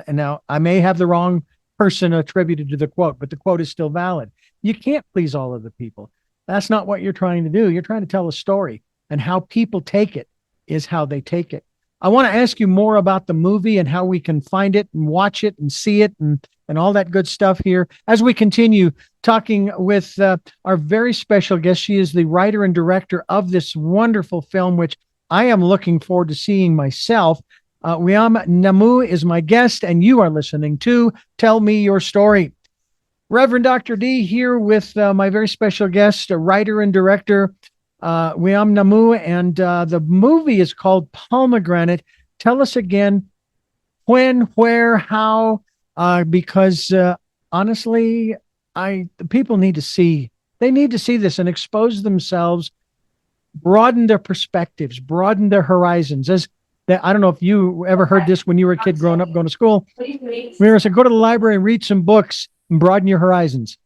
S2: And now I may have the wrong person attributed to the quote, but the quote is still valid. You can't please all of the people. That's not what you're trying to do. You're trying to tell a story. And how people take it is how they take it. I want to ask you more about the movie and how we can find it and watch it and see it and all that good stuff here as we continue talking with our very special guest. She is the writer and director of this wonderful film, which I am looking forward to seeing myself. Weam Namou is my guest, and you are listening to Tell Me Your Story. Reverend Dr. D here with my very special guest, a writer and director, Weam Namou, and the movie is called Pomegranate. Tell us again when, where, how, because honestly, the people need to see. They need to see this and expose themselves, broaden their perspectives, broaden their horizons. I don't know if you ever heard this when you were a kid growing up, going to school. We were saying, go to the library and read some books and broaden your horizons.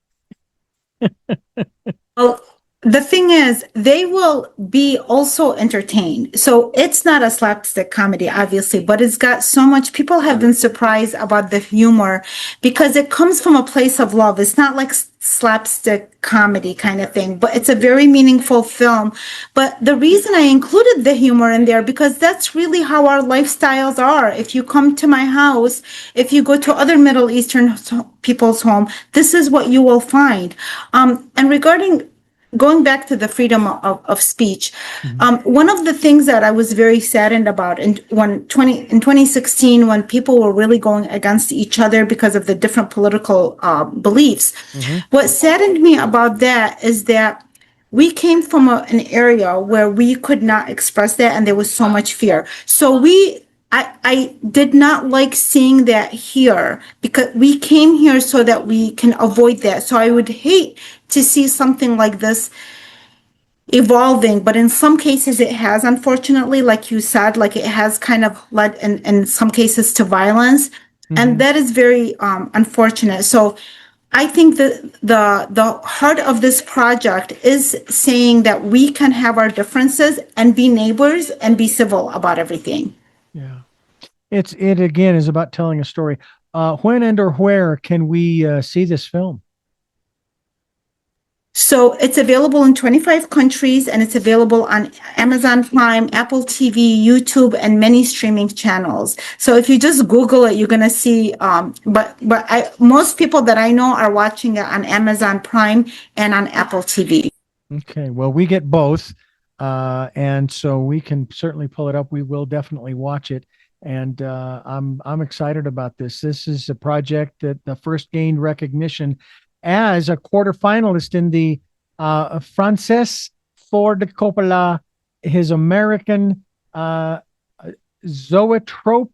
S3: Well, the thing is, they will be also entertained. So it's not a slapstick comedy, obviously, but it's got so much. People have been surprised about the humor because it comes from a place of love. It's not like slapstick comedy kind of thing, but it's a very meaningful film. But the reason I included the humor in there, because that's really how our lifestyles are. If you come to my house, if you go to other Middle Eastern people's home, this is what you will find. And regarding going back to the freedom of speech, one of the things that I was very saddened about in 2016, when people were really going against each other because of the different political beliefs, what saddened me about that is that we came from an area where we could not express that, and there was so much fear. So I did not like seeing that here, because we came here so that we can avoid that. So I would hate to see something like this evolving, but in some cases it has, unfortunately, like you said, like it has kind of led in some cases to violence. And that is very unfortunate. So I think that the heart of this project is saying that we can have our differences and be neighbors and be civil about everything.
S2: Yeah. It again is about telling a story. When and or where can we see this film?
S3: So it's available in 25 countries, and it's available on Amazon Prime, Apple TV, YouTube, and many streaming channels. So if you just Google it, you're gonna see. Most people that I know are watching it on Amazon Prime and on Apple TV.
S2: Okay, well, we get both, and so we can certainly pull it up. We will definitely watch it, and I'm excited about this. This is a project that the first gained recognition as a quarterfinalist in the Frances Ford Coppola, his American Zoetrope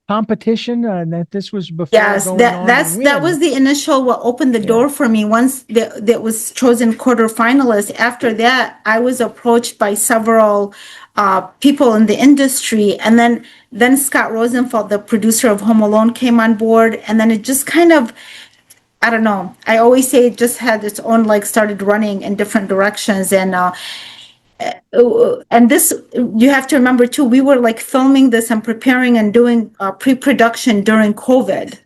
S2: competition, and that this was before
S3: Yes,
S2: going
S3: that
S2: on
S3: that's
S2: to
S3: that
S2: win.
S3: was the initial what opened the
S2: Yeah.
S3: door for me. Once that was chosen quarterfinalist, after that, I was approached by several people in the industry, and then Scott Rosenfelt, the producer of Home Alone, came on board, and then it just kind of, I don't know. I always say it just had its own, like, started running in different directions, and this, you have to remember too, we were like filming this and preparing and doing pre-production during COVID,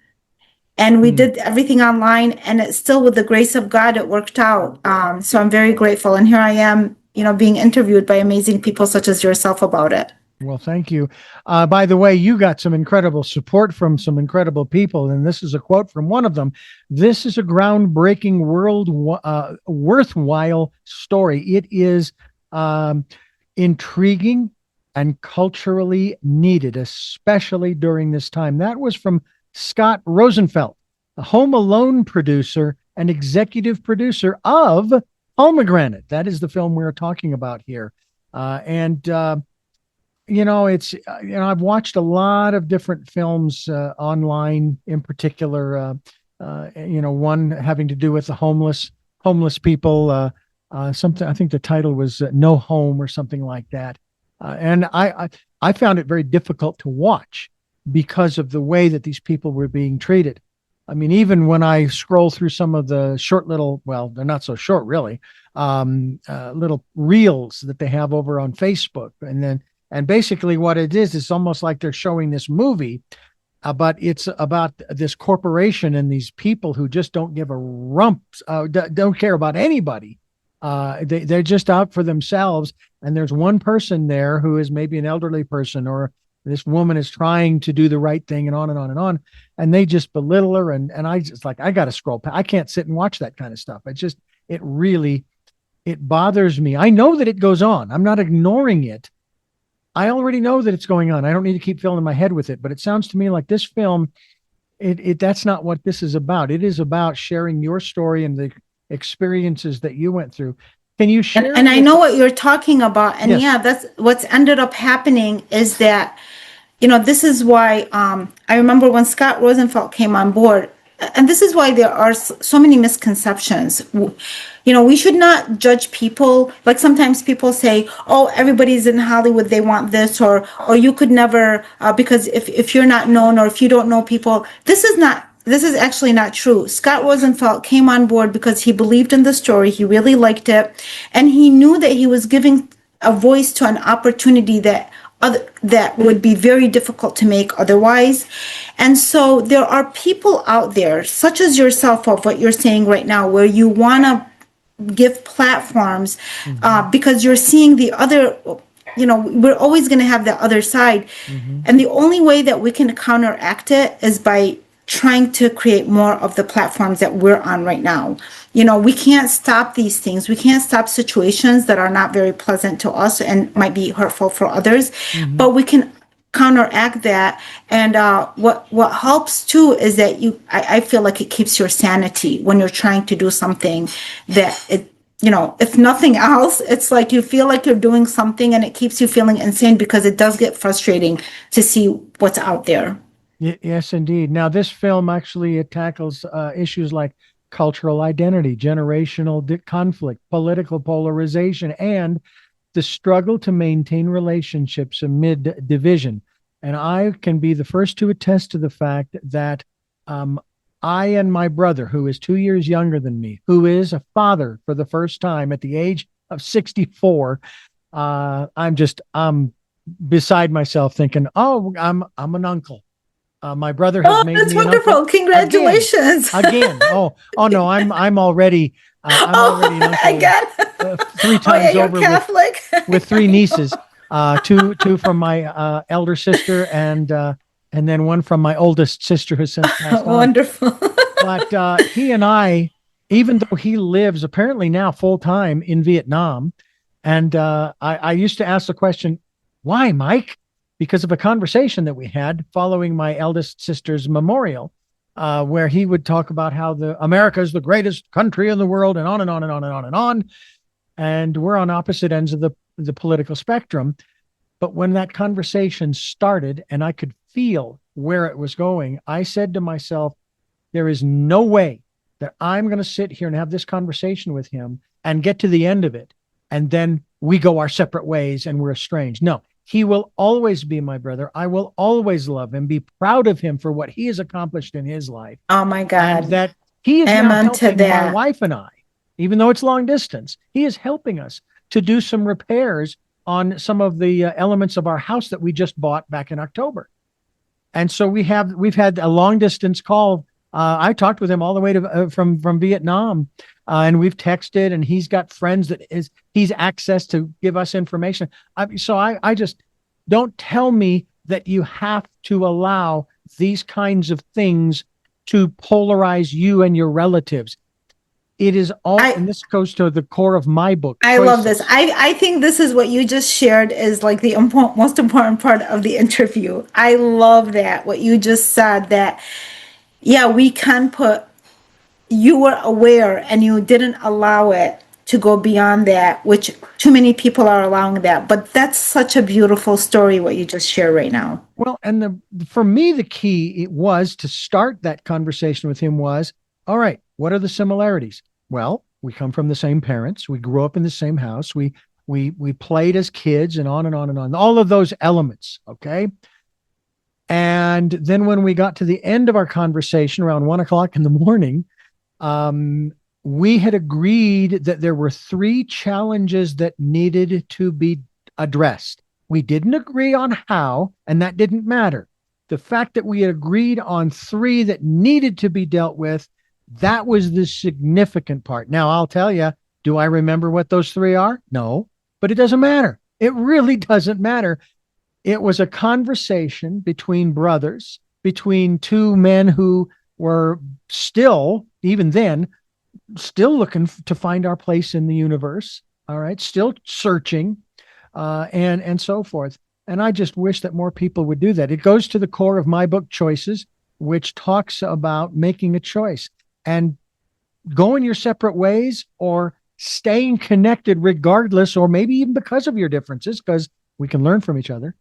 S3: and we did everything online, and it still, with the grace of God, it worked out. So I'm very grateful, and here I am, being interviewed by amazing people such as yourself about it.
S2: Well, thank you. By the way, you got some incredible support from some incredible people, and this is a quote from one of them. This is a groundbreaking, worthwhile story. It is intriguing and culturally needed, especially during this time. That was from Scott Rosenfelt, a Home Alone producer and executive producer of Pomegranate. That is the film we're talking about here. I've watched a lot of different films online, in particular, one having to do with the homeless people. Something, I think the title was No Home or something like that. And I found it very difficult to watch because of the way that these people were being treated. I mean, even when I scroll through some of the short little, well, they're not so short really, little reels that they have over on Facebook. And basically what it is, it's almost like they're showing this movie, but it's about this corporation and these people who just don't give a rump, don't care about anybody. They're just out for themselves. And there's one person there who is maybe an elderly person, or this woman is trying to do the right thing, and on and on and on. And they just belittle her. And I just like, I got to scroll. I can't sit and watch that kind of stuff. It bothers me. I know that it goes on. I'm not ignoring it. I already know that it's going on. I don't need to keep filling my head with it, but it sounds to me like this film, that's not what this is about. It is about sharing your story and the experiences that you went through. Can you share?
S3: And I know what you're talking about. And
S2: Yes.
S3: yeah, that's what's ended up happening is that, this is why I remember when Scott Rosenfelt came on board, and this is why there are so many misconceptions. We should not judge people. Like sometimes people say, oh, everybody's in Hollywood, they want this, or you could never, because if you're not known, or if you don't know people, this is actually not true. Scott Rosenfelt came on board because he believed in the story. He really liked it. And he knew that he was giving a voice to an opportunity that would be very difficult to make otherwise. And so there are people out there, such as yourself, of what you're saying right now, where you want to give platforms because you're seeing the other, we're always going to have the other side. And the only way that we can counteract it is by trying to create more of the platforms that we're on right now. We can't stop these things. We can't stop situations that are not very pleasant to us and might be hurtful for others, but we can counteract that. And what helps too is that I feel like it keeps your sanity when you're trying to do something that if nothing else, it's like you feel like you're doing something, and it keeps you feeling insane, because it does get frustrating to see what's out there.
S2: Yes, indeed. Now, this film actually, it tackles issues like cultural identity, generational conflict, political polarization, and the struggle to maintain relationships amid division. And I can be the first to attest to the fact that I and my brother, who is 2 years younger than me, who is a father for the first time at the age of 64, I'm beside myself thinking, oh, I'm an uncle. My brother has
S3: Oh,
S2: made
S3: that's
S2: me an
S3: wonderful.
S2: uncle
S3: Congratulations.
S2: again. Oh no, I'm already an uncle
S3: Again.
S2: three
S3: Oh, yeah,
S2: times
S3: you're
S2: over
S3: Catholic.
S2: with three nieces, two from my elder sister, and then one from my oldest sister who's since passed on.
S3: Wonderful.
S2: But he and I, even though he lives apparently now full time in Vietnam, and I used to ask the question, why, Mike? Because of a conversation that we had following my eldest sister's memorial, where he would talk about how America is the greatest country in the world, and on and on and on and on and on. And we're on opposite ends of the political spectrum. But when that conversation started and I could feel where it was going, I said to myself, there is no way that I'm going to sit here and have this conversation with him and get to the end of it, and then we go our separate ways and we're estranged. No, he will always be my brother. I will always love him, be proud of him for what he has accomplished in his life.
S3: Oh my
S2: And
S3: God.
S2: that he is now
S3: Amen to
S2: helping my
S3: that.
S2: wife and I, even though it's long distance, he is helping us to do some repairs on some of the elements of our house that we just bought back in October. And so we've had a long distance call. I talked with him all the way to from Vietnam, and we've texted, and he's got friends he's access to give us information. I just, don't tell me that you have to allow these kinds of things to polarize you and your relatives. It is all, and this goes to the core of my book.
S3: I love this.
S2: Choices.
S3: I think this is what you just shared is like the most important part of the interview. I love that, what you just said, that, yeah, we can you were aware and you didn't allow it to go beyond that, which too many people are allowing that. But that's such a beautiful story, what you just shared right now.
S2: Well, and for me, the key it was to start that conversation with him was, all right, what are the similarities? Well, we come from the same parents. We grew up in the same house. We played as kids, and on and on and on. All of those elements. Okay. And then when we got to the end of our conversation around 1 o'clock in the morning, we had agreed that there were 3 challenges that needed to be addressed. We didn't agree on how, and that didn't matter. The fact that we had agreed on 3 that needed to be dealt with, that was the significant part. Now, I'll tell you, do I remember what those 3 are? No, but it doesn't matter. It really doesn't matter. It was a conversation between brothers, between 2 men who were still, even then, still looking to find our place in the universe. All right. Still searching, and so forth. And I just wish that more people would do that. It goes to the core of my book, Choices, which talks about making a choice and going your separate ways or staying connected regardless, or maybe even because of your differences, because we can learn from each other,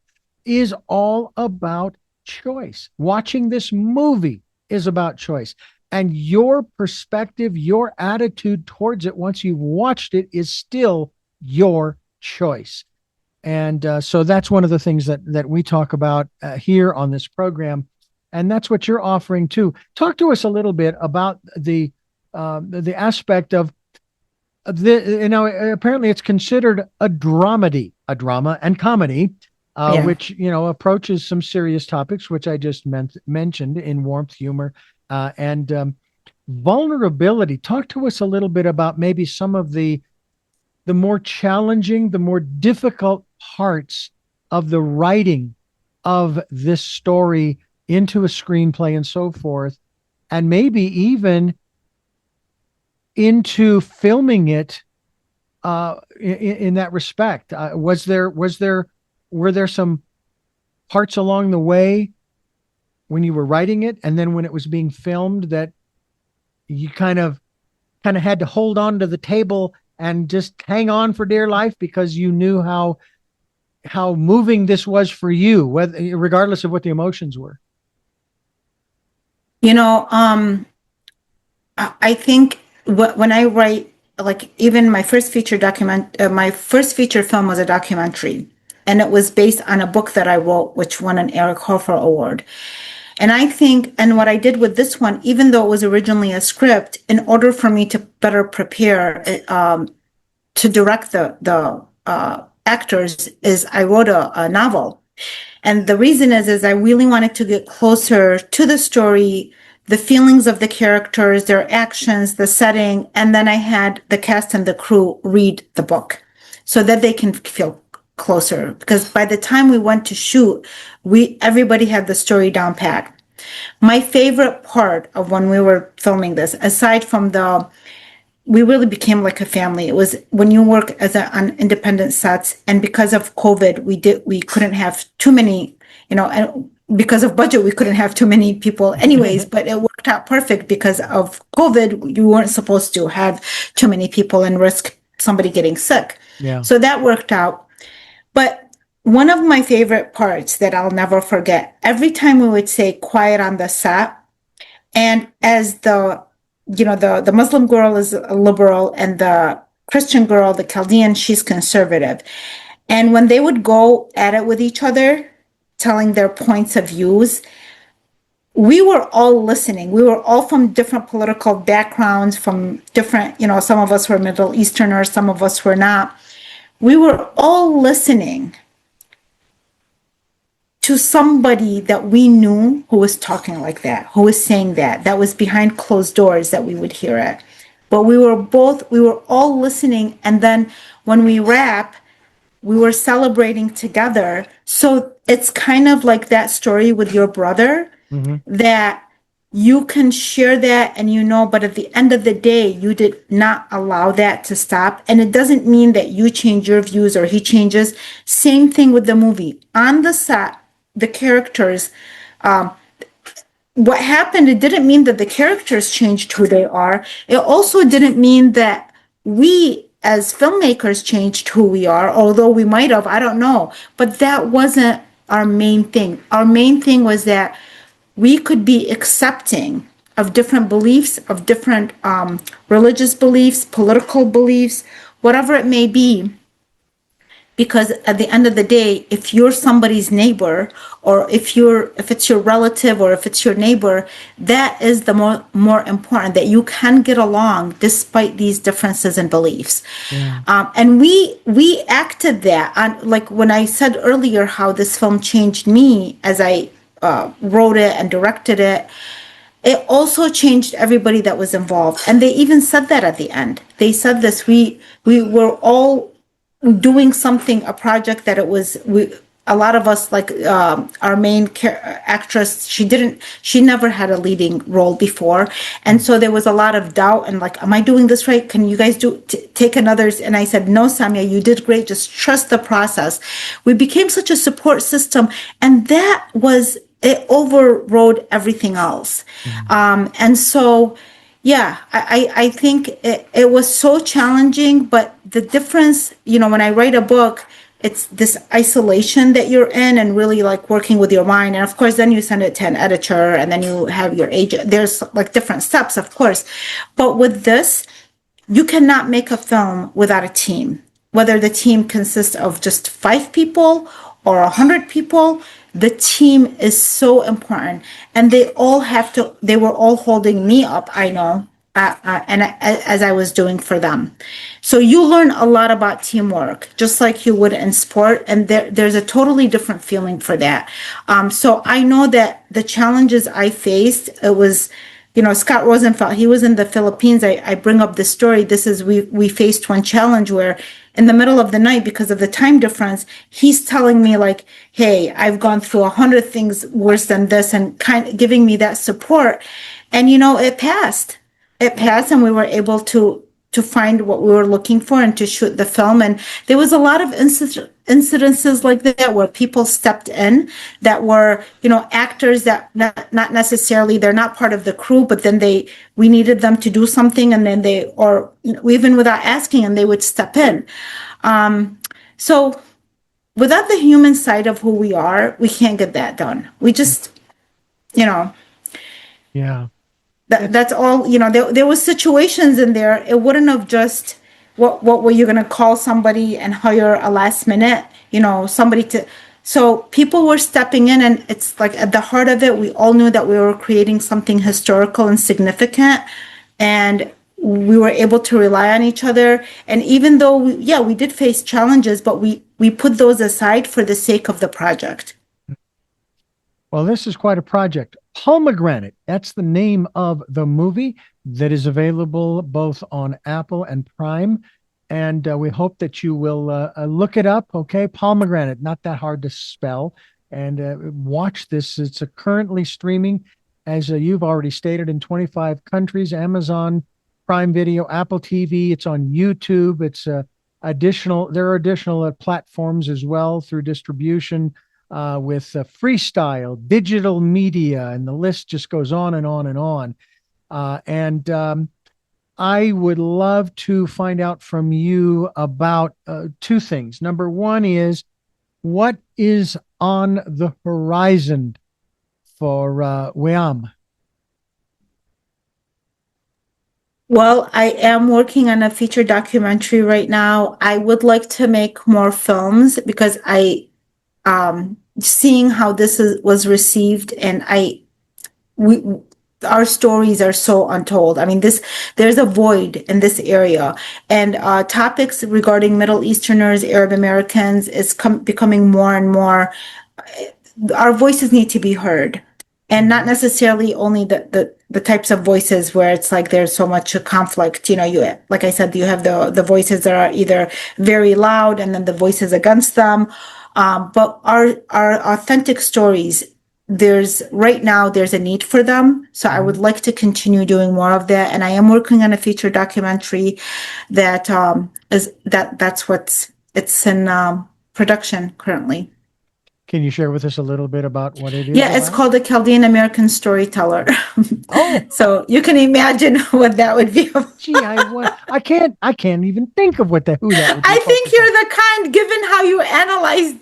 S2: is all about choice. Watching this movie is about choice. And your perspective, your attitude towards it once you've watched it is still your choice. And so that's one of the things that we talk about here on this program. And that's what you're offering too. Talk to us a little bit about the aspect of apparently it's considered a dramedy, a drama and comedy, which, approaches some serious topics, which I just mentioned in warmth, humor, and vulnerability. Talk to us a little bit about maybe some of the more challenging, the more difficult parts of the writing of this story into a screenplay and so forth, and maybe even into filming it in that respect. Were there some parts along the way when you were writing it and then when it was being filmed that you kind of had to hold on to the table and just hang on for dear life because you knew how moving this was for you, regardless of what the emotions were?
S3: I think when I write, like even my first feature film was a documentary, and it was based on a book that I wrote, which won an Eric Hoffer Award. And I think, and what I did with this one, even though it was originally a script, in order for me to better prepare to direct the actors, is I wrote a novel And the reason is I really wanted to get closer to the story, the feelings of the characters, their actions, the setting, and then I had the cast and the crew read the book so that they can feel closer. Because by the time we went to shoot, everybody had the story down pat. My favorite part of when we were filming this, aside from we really became like a family. It was when you work on independent sets, and because of COVID, we couldn't have too many, and because of budget, we couldn't have too many people anyways, but it worked out perfect because of COVID. You weren't supposed to have too many people and risk somebody getting sick.
S2: Yeah.
S3: So that worked out. But one of my favorite parts that I'll never forget, every time we would say quiet on the set, and as the Muslim girl is a liberal and the Christian girl, the Chaldean, she's conservative. And when they would go at it with each other, telling their points of views, we were all listening. We were all from different political backgrounds, from different, some of us were Middle Easterners, some of us were not. We were all listening to somebody that we knew who was talking like that, who was saying that was behind closed doors that we would hear it. But we were all listening. And then when we wrap, we were celebrating together. So it's kind of like that story with your brother, that you can share that and but at the end of the day, you did not allow that to stop. And it doesn't mean that you change your views or he changes. Same thing with the movie. On the set, the characters, what happened, it didn't mean that the characters changed who they are. It also didn't mean that we as filmmakers changed who we are, although we might have, I don't know. But that wasn't our main thing. Our main thing was that we could be accepting of different beliefs, of different religious beliefs, political beliefs, whatever it may be. Because at the end of the day, if you're somebody's neighbor, or if it's your relative, or if it's your neighbor, that is the more important, that you can get along despite these differences in beliefs. Yeah. And we acted that on, like when I said earlier how this film changed me as I wrote it and directed it. It also changed everybody that was involved, and they even said that at the end. They said this: we were all doing something, a project that a lot of us, like our main actress, she never had a leading role before. And so there was a lot of doubt and like, am I doing this right? Can you guys take another? And I said, no, Samia, you did great. Just trust the process. We became such a support system, and it overrode everything else. And so, yeah, I think it was so challenging, but the difference, when I write a book, it's this isolation that you're in and really like working with your mind. And of course, then you send it to an editor and then you have your agent. There's like different steps, of course. But with this, you cannot make a film without a team, whether the team consists of just 5 people or 100 people. The team is so important, and they were all holding me up, I know, as I was doing for them. So you learn a lot about teamwork, just like you would in sport, and there's a totally different feeling for that. So I know that the challenges I faced, it was, Scott Rosenfelt, he was in the Philippines. I bring up this story. We faced one challenge where in the middle of the night, because of the time difference, he's telling me like, hey, I've gone through 100 things worse than this, and kind of giving me that support. And, it passed. It passed, and we were able to find what we were looking for and to shoot the film. And there was a lot of incidences like that where people stepped in that were, actors that not necessarily, they're not part of the crew, but then we needed them to do something, and then even without asking, and they would step in. So without the human side of who we are, we can't get that done. We just,
S2: Yeah.
S3: That's all, there was situations in there. It wouldn't have just, what were you going to call somebody and hire a last minute, so people were stepping in, and it's like at the heart of it, we all knew that we were creating something historical and significant. And we were able to rely on each other. And even though, we did face challenges, but we put those aside for the sake of the project.
S2: Well, this is quite a project. Pomegranate, that's the name of the movie that is available both on Apple and Prime. And we hope that you will look it up. Okay. Pomegranate, not that hard to spell. And watch this. It's currently streaming, as you've already stated, in 25 countries: Amazon Prime Video, Apple TV. It's on YouTube. It's additional. There are additional platforms as well through distribution with freestyle, digital media, and the list just goes on and on and on. And I would love to find out from you about two things. Number one is, what is on the horizon for Weam?
S3: Well, I am working on a feature documentary right now. I would like to make more films because seeing how was received, and we our stories are so untold. I mean, there's a void in this area, and topics regarding Middle Easterners, Arab Americans is becoming more and more. Our voices need to be heard, and not necessarily only the types of voices where it's like there's so much conflict. You, like I said, you have the voices that are either very loud, and then the voices against them. But our authentic stories, right now there's a need for them. So I would like to continue doing more of that. And I am working on a feature documentary that's it's in production currently.
S2: Can you share with us a little bit about what it is?
S3: Yeah, it's called the Iraqi American Storyteller.
S2: Oh,
S3: so you can imagine what that would be.
S2: Gee, I can't even think of who that would be.
S3: I think you're the kind, given how you analyzed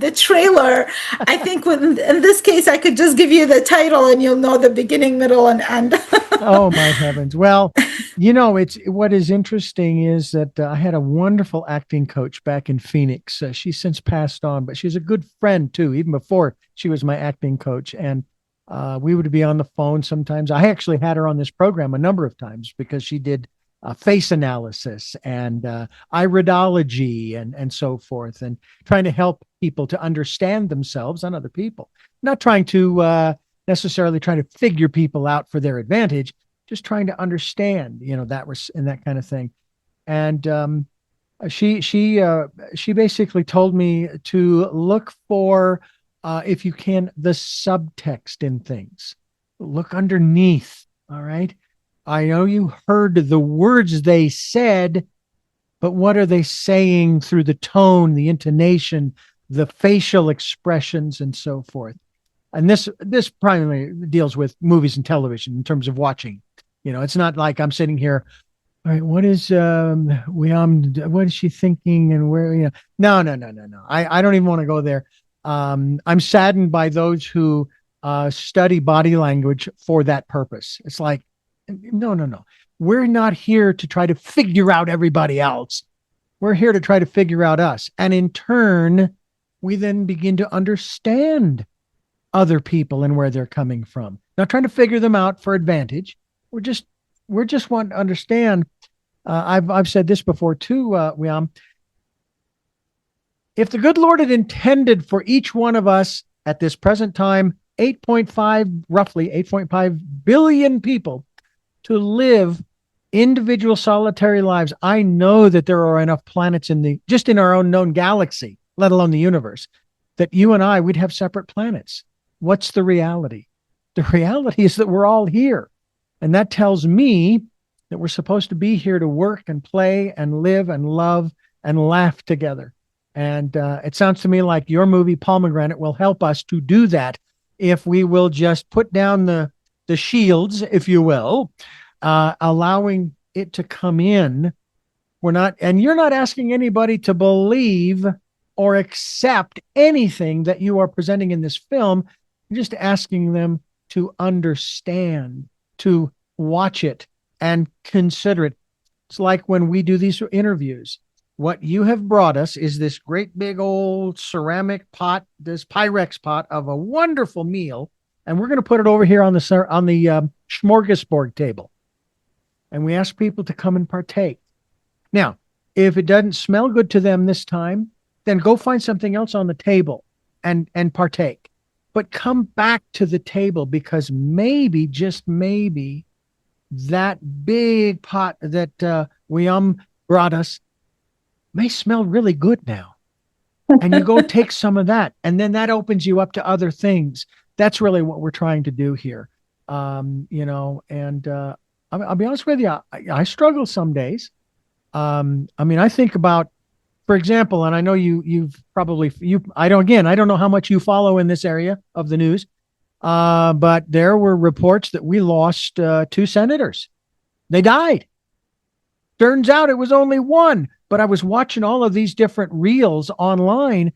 S3: the trailer. I think in this case, I could just give you the title and you'll know the beginning, middle, and end.
S2: Oh my heavens! Well, it's what is interesting is that I had a wonderful acting coach back in Phoenix. She's since passed on, but she's a good friend too, even before she was my acting coach. And we would be on the phone sometimes. I actually had her on this program a number of times because she did face analysis and iridology and so forth, and trying to help people to understand themselves and other people. Not trying to necessarily trying to figure people out for their advantage, just trying to understand, that kind of thing. And she basically told me to look for, if you can, the subtext in things. Look underneath. All right. I know you heard the words they said, but what are they saying through the tone, the intonation, the facial expressions, and so forth? And this primarily deals with movies and television in terms of watching. It's not like I'm sitting here, all right, what is what is she thinking, and where, no. I don't even want to go there. I'm saddened by those who study body language for that purpose. It's like, no. We're not here to try to figure out everybody else. We're here to try to figure out us. And in turn, we then begin to understand other people and where they're coming from. Not trying to figure them out for advantage. We're just wanting to understand. I've said this before too, Weam. If the good Lord had intended for each one of us at this present time, roughly 8.5 billion people to live individual solitary lives, I know that there are enough planets just in our own known galaxy, let alone the universe, that you and I would have separate planets. What's the reality? The reality is that we're all here. And that tells me that we're supposed to be here to work and play and live and love and laugh together. And it sounds to me like your movie Pomegranate will help us to do that if we will just put down the shields, if you will, allowing it to come in. You're not asking anybody to believe or accept anything that you are presenting in this film. You're just asking them to understand, to watch it and consider it. It's like when we do these interviews. What you have brought us is this great big old ceramic pot, this Pyrex pot of a wonderful meal, and we're going to put it over here on the smorgasbord table. and we ask people to come and partake. Now, if it doesn't smell good to them this time, then go find something else on the table and partake. But come back to the table, because maybe, just maybe, that big pot that Weam brought us may smell really good now. And you go take some of that, and then that opens you up to other things. That's really what we're trying to do here. And I'll be honest with you, I struggle some days. I think about, for example, and I know I don't know how much you follow in this area of the news, but there were reports that we lost 2 senators. They died. Turns out it was only one, but I was watching all of these different reels online,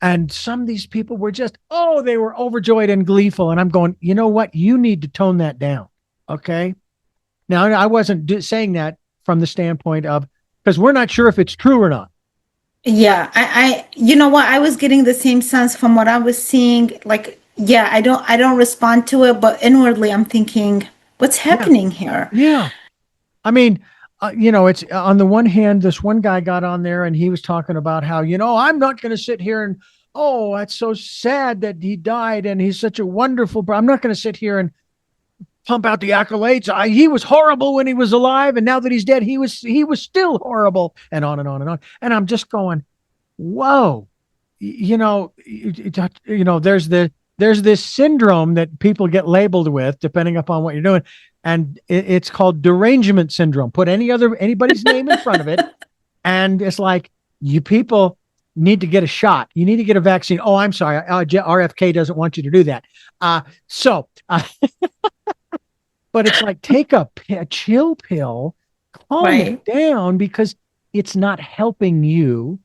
S2: and some of these people were they were overjoyed and gleeful. And I'm going, you know what? You need to tone that down. Okay. Now, I wasn't saying that from the standpoint of, because we're not sure if it's true or not.
S3: Yeah, you know what? I was getting the same sense from what I was seeing. Like, yeah, I don't respond to it, but inwardly I'm thinking, what's happening here?
S2: Yeah. I mean, it's on the one hand, this one guy got on there and he was talking about how, I'm not going to sit here and, oh, that's so sad that he died and he's such a wonderful, I'm not going to sit here and pump out the accolades. He was horrible when he was alive, and now that he's dead, he was still horrible, and on and on and on. And I'm just going, whoa, there's this syndrome that people get labeled with depending upon what you're doing, and it's called derangement syndrome. Put anybody's name in front of it, and it's like, you people need to get a shot. You need to get a vaccine. Oh, I'm sorry, RFK doesn't want you to do that. But it's like, take a chill pill, calm it down, because it's not helping you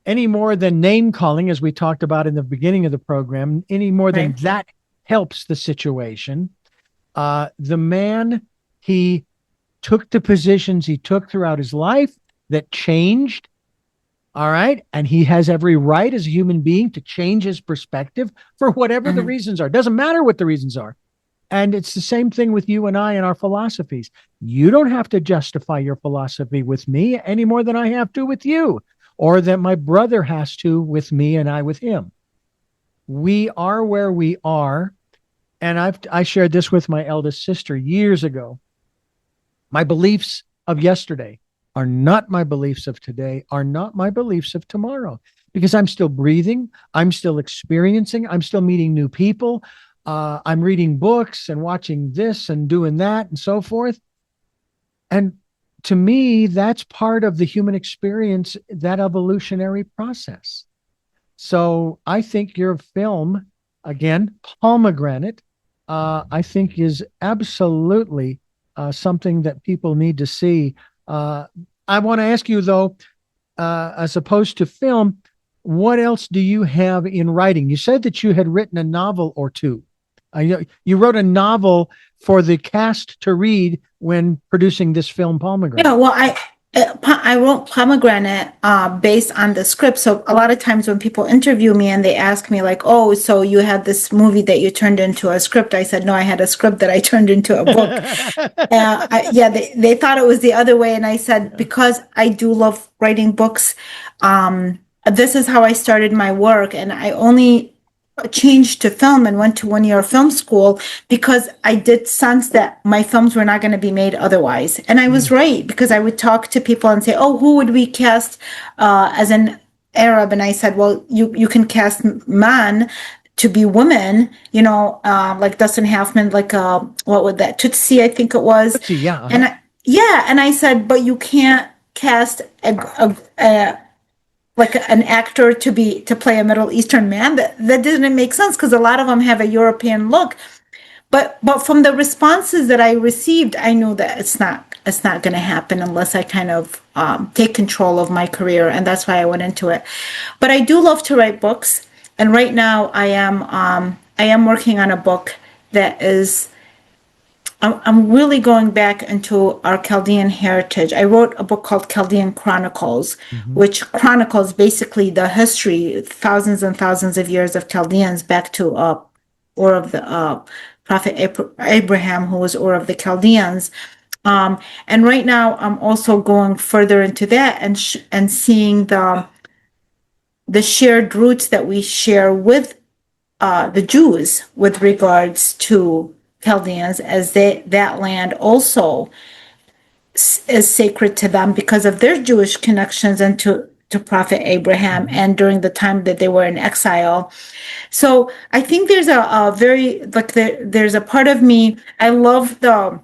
S2: any more than name calling, as we talked about in the beginning of the program, any more than that helps the situation. The man, he took the positions he took throughout his life that changed. All right. And he has every right as a human being to change his perspective for whatever the reasons are. Doesn't matter what the reasons are. And it's the same thing with you and I and our philosophies. You don't have to justify your philosophy with me any more than I have to with you, or that my brother has to with me and I with him. We are where we are. And I shared this with my eldest sister years ago. My beliefs of yesterday are not my beliefs of today, are not my beliefs of tomorrow, because I'm still breathing. I'm still experiencing. I'm still meeting new people. I'm reading books and watching this and doing that and so forth. And to me, that's part of the human experience, that evolutionary process. So I think your film, again, Pomegranate, I think is absolutely something that people need to see. I want to ask you, though, as opposed to film, what else do you have in writing? You said that you had written a novel or two. You wrote a novel for the cast to read when producing this film, Pomegranate.
S3: Yeah, well, I wrote Pomegranate based on the script. So a lot of times when people interview me and they ask me like, "Oh, so you had this movie that you turned into a script?" I said, "No, I had a script that I turned into a book." They thought it was the other way, and I said, because I do love writing books. This is how I started my work, and I only changed to film and went to 1-year film school because I did sense that my films were not going to be made otherwise. And I was right, because I would talk to people and say, "Oh, who would we cast as an Arab?" And I said, "Well, you can cast men to be women, like Dustin Hoffman, like what would that, Tootsie, I think it was."
S2: Tootsie, yeah.
S3: And I said, "But you can't cast like an actor to play a Middle Eastern man." That didn't make sense, because a lot of them have a European look. But from the responses that I received, I knew that it's not going to happen unless I kind of take control of my career, and that's why I went into it. But I do love to write books, and right now I am working on a book that is. I'm really going back into our Chaldean heritage. I wrote a book called Chaldean Chronicles, which chronicles basically the history, thousands and thousands of years of Chaldeans back to Ur of the Prophet Abraham, who was Ur of the Chaldeans. And right now, I'm also going further into that and seeing the shared roots that we share with the Jews with regards to Chaldeans, as that land also is sacred to them because of their Jewish connections and to Prophet Abraham, and during the time that they were in exile. So I think there's a very like there's a part of me, I love the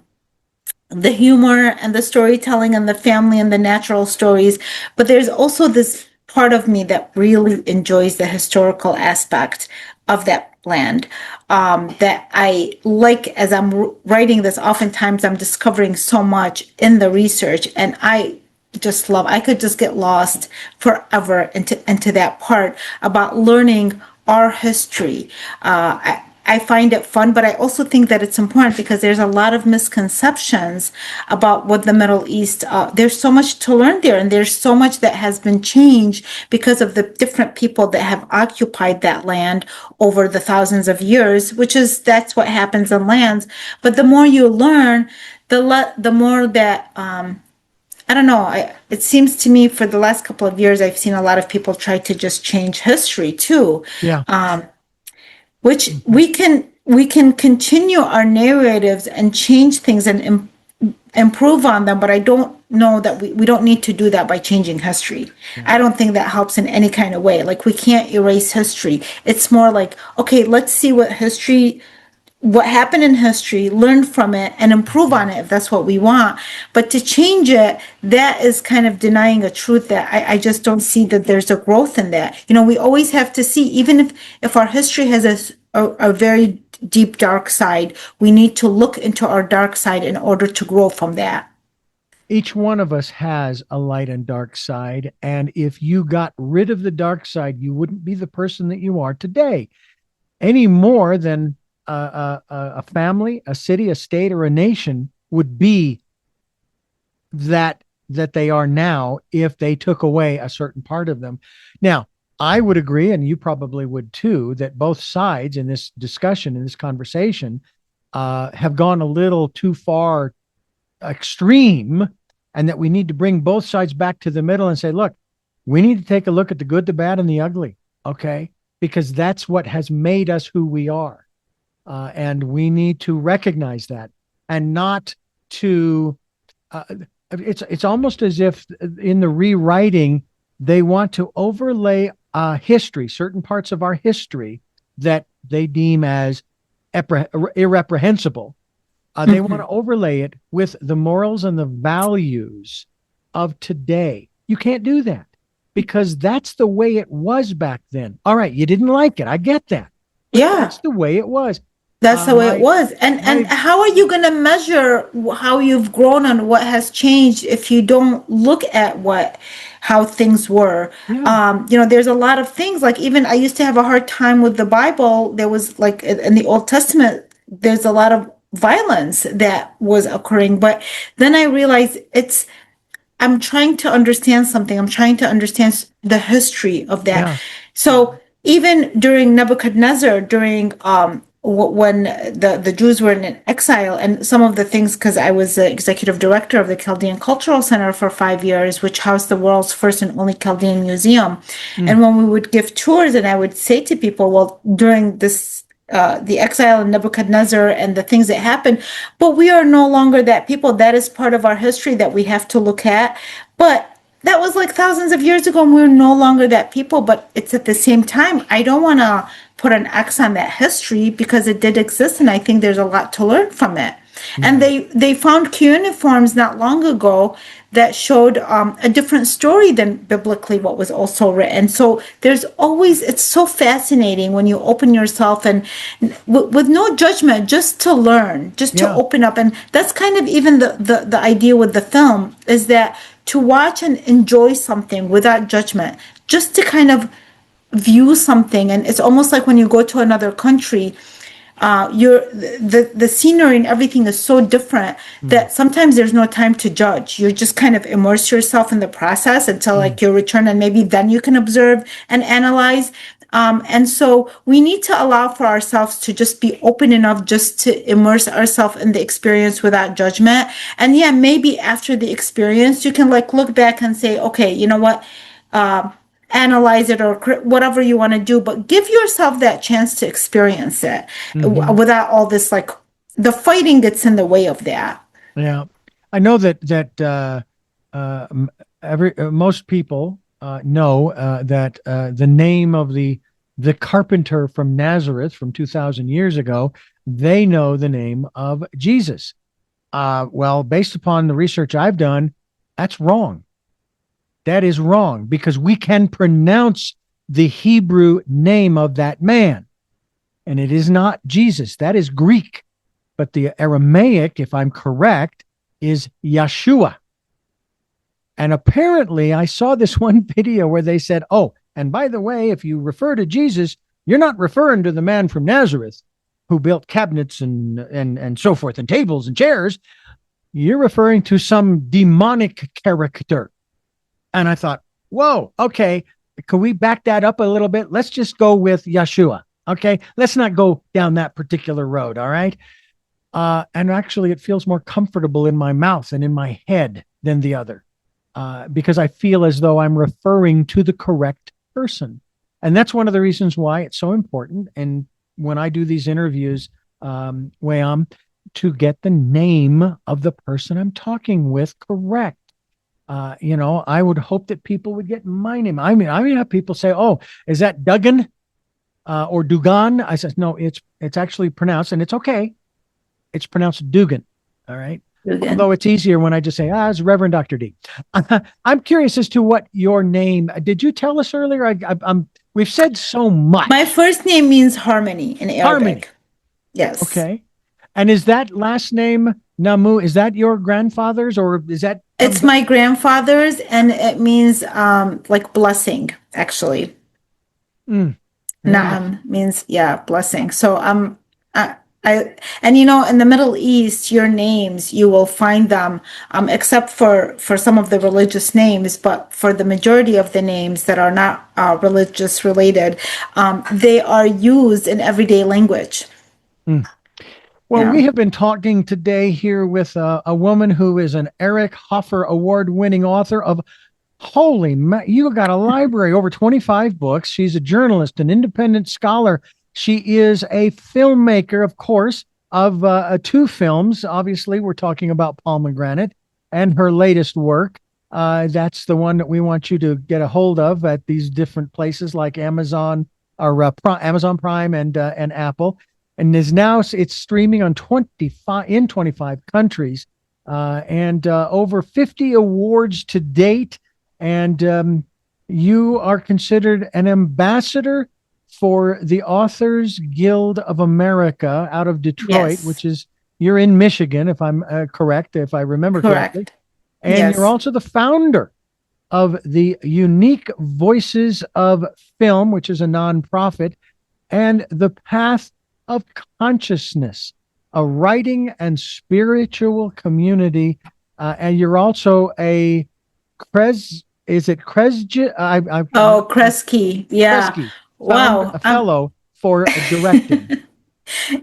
S3: humor and the storytelling and the family and the natural stories, but there's also this part of me that really enjoys the historical aspect of that land, that I like. As I'm writing this, oftentimes I'm discovering so much in the research, and I could just get lost forever into that part about learning our history. I find it fun, but I also think that it's important because there's a lot of misconceptions about what the Middle East, there's so much to learn there, and there's so much that has been changed because of the different people that have occupied that land over the thousands of years, that's what happens in lands. But the more you learn, the more that, I don't know. It seems to me for the last couple of years, I've seen a lot of people try to just change history too.
S2: Yeah.
S3: Which we can continue our narratives and change things and improve on them, but I don't know that we don't need to do that by changing history. I don't think that helps in any kind of way. Like, we can't erase history. It's more like, okay, let's see what happened in history, learn from it, and improve on it if that's what we want. But to change it, that is kind of denying a truth that I just don't see that there's a growth in that. We always have to see, even if our history has a very deep dark side, we need to look into our dark side in order to grow from that.
S2: Each one of us has a light and dark side. And if you got rid of the dark side, you wouldn't be the person that you are today, any more than a family, a city, a state, or a nation would be that they are now if they took away a certain part of them. Now, I would agree, and you probably would too, that both sides in this discussion, in this conversation, have gone a little too far extreme, and that we need to bring both sides back to the middle and say, look, we need to take a look at the good, the bad, and the ugly, okay? Because that's what has made us who we are. And we need to recognize that, and not to, it's almost as if in the rewriting, they want to overlay history, certain parts of our history that they deem as irreprehensible. They want to overlay it with the morals and the values of today. You can't do that because that's the way it was back then. All right, you didn't like it. I get that.
S3: Yeah.
S2: That's the way it was.
S3: That's the way it was. And how are you going to measure how you've grown and what has changed if you don't look at how things were?
S2: Yeah.
S3: There's a lot of things, like, even I used to have a hard time with the Bible. There was, like, in the Old Testament, there's a lot of violence that was occurring. But then I realized I'm trying to understand something. I'm trying to understand the history of that.
S2: Yeah.
S3: So even during Nebuchadnezzar, during when the Jews were in exile, and some of the things, because I was the executive director of the Chaldean Cultural Center for 5 years, which housed the world's first and only Chaldean museum. And when we would give tours, and I would say to people, well, during this the exile in Nebuchadnezzar and the things that happened, but we are no longer that people. That is part of our history that we have to look at. But that was like thousands of years ago, and we're no longer that people. But it's at the same time, I don't want to put an X on that history because it did exist, and I think there's a lot to learn from it. And they found cuneiforms not long ago that showed a different story than biblically what was also written. So it's so fascinating when you open yourself and with no judgment, just to learn, just to open up. And that's kind of even the idea with the film, is that to watch and enjoy something without judgment, just to kind of view something. And it's almost like when you go to another country, the scenery and everything is so different that sometimes there's no time to judge. You just kind of immerse yourself in the process until like your return, and maybe then you can observe and analyze. And so we need to allow for ourselves to just be open enough just to immerse ourselves in the experience without judgment. And yeah, maybe after the experience, you can like look back and say, okay, you know what? Analyze it or whatever you want to do, but give yourself that chance to experience it without all this, like the fighting gets in the way of that.
S2: Yeah. I know that most people know that the name of the carpenter from Nazareth from 2,000 years ago, they know the name of Jesus. Well, based upon the research I've done, that's wrong. That is wrong, because we can pronounce the Hebrew name of that man, and it is not Jesus. That is Greek. But the Aramaic, if I'm correct, is Yeshua. And apparently I saw this one video where they said, oh, and by the way, if you refer to Jesus, you're not referring to the man from Nazareth who built cabinets and so forth, and tables and chairs. You're referring to some demonic character. And I thought, whoa, okay, can we back that up a little bit? Let's just go with Yeshua. Okay, let's not go down that particular road. All right. And actually, it feels more comfortable in my mouth and in my head than the other, because I feel as though I'm referring to the correct person. And that's one of the reasons why it's so important. And when I do these interviews, Weam, to get the name of the person I'm talking with correct. I would hope that people would get my name. I mean, have people say, oh, is that Duggan or Dugan? I said, no, it's actually pronounced, and it's okay. It's pronounced Dugan. All right. Dugan. Although it's easier when I just say, it's Reverend Dr. D. I'm curious as to what your name, did you tell us earlier? We've said so much.
S3: My first name means harmony in Arabic. Harmony. Yes.
S2: Okay. And is that last name Namou? Is that your grandfather's, or is that?
S3: It's my grandfather's, and it means like blessing, actually. Naam means blessing. So and in the Middle East, your names, you will find them, except for some of the religious names, but for the majority of the names that are not religious related, they are used in everyday language.
S2: Well, we have been talking today here with a woman who is an Eric Hoffer award-winning author of you got a library, over 25 books. She's a journalist, an independent scholar. She is a filmmaker, of course, of 2 films. Obviously, we're talking about Pomegranate and her latest work. That's the one that we want you to get a hold of at these different places like Amazon or Amazon Prime and Apple. And it's streaming on 25 countries, and over 50 awards to date. And you are considered an ambassador for the Authors Guild of America out of Detroit, which is, you're in Michigan, if I'm correct, if I remember correctly. And you're also the founder of the Unique Voices of Film, which is a nonprofit, and the Path of Consciousness, a writing and spiritual community. And you're also a Kresge?
S3: Kresge. Yeah.
S2: Kresge, wow. A fellow for directing.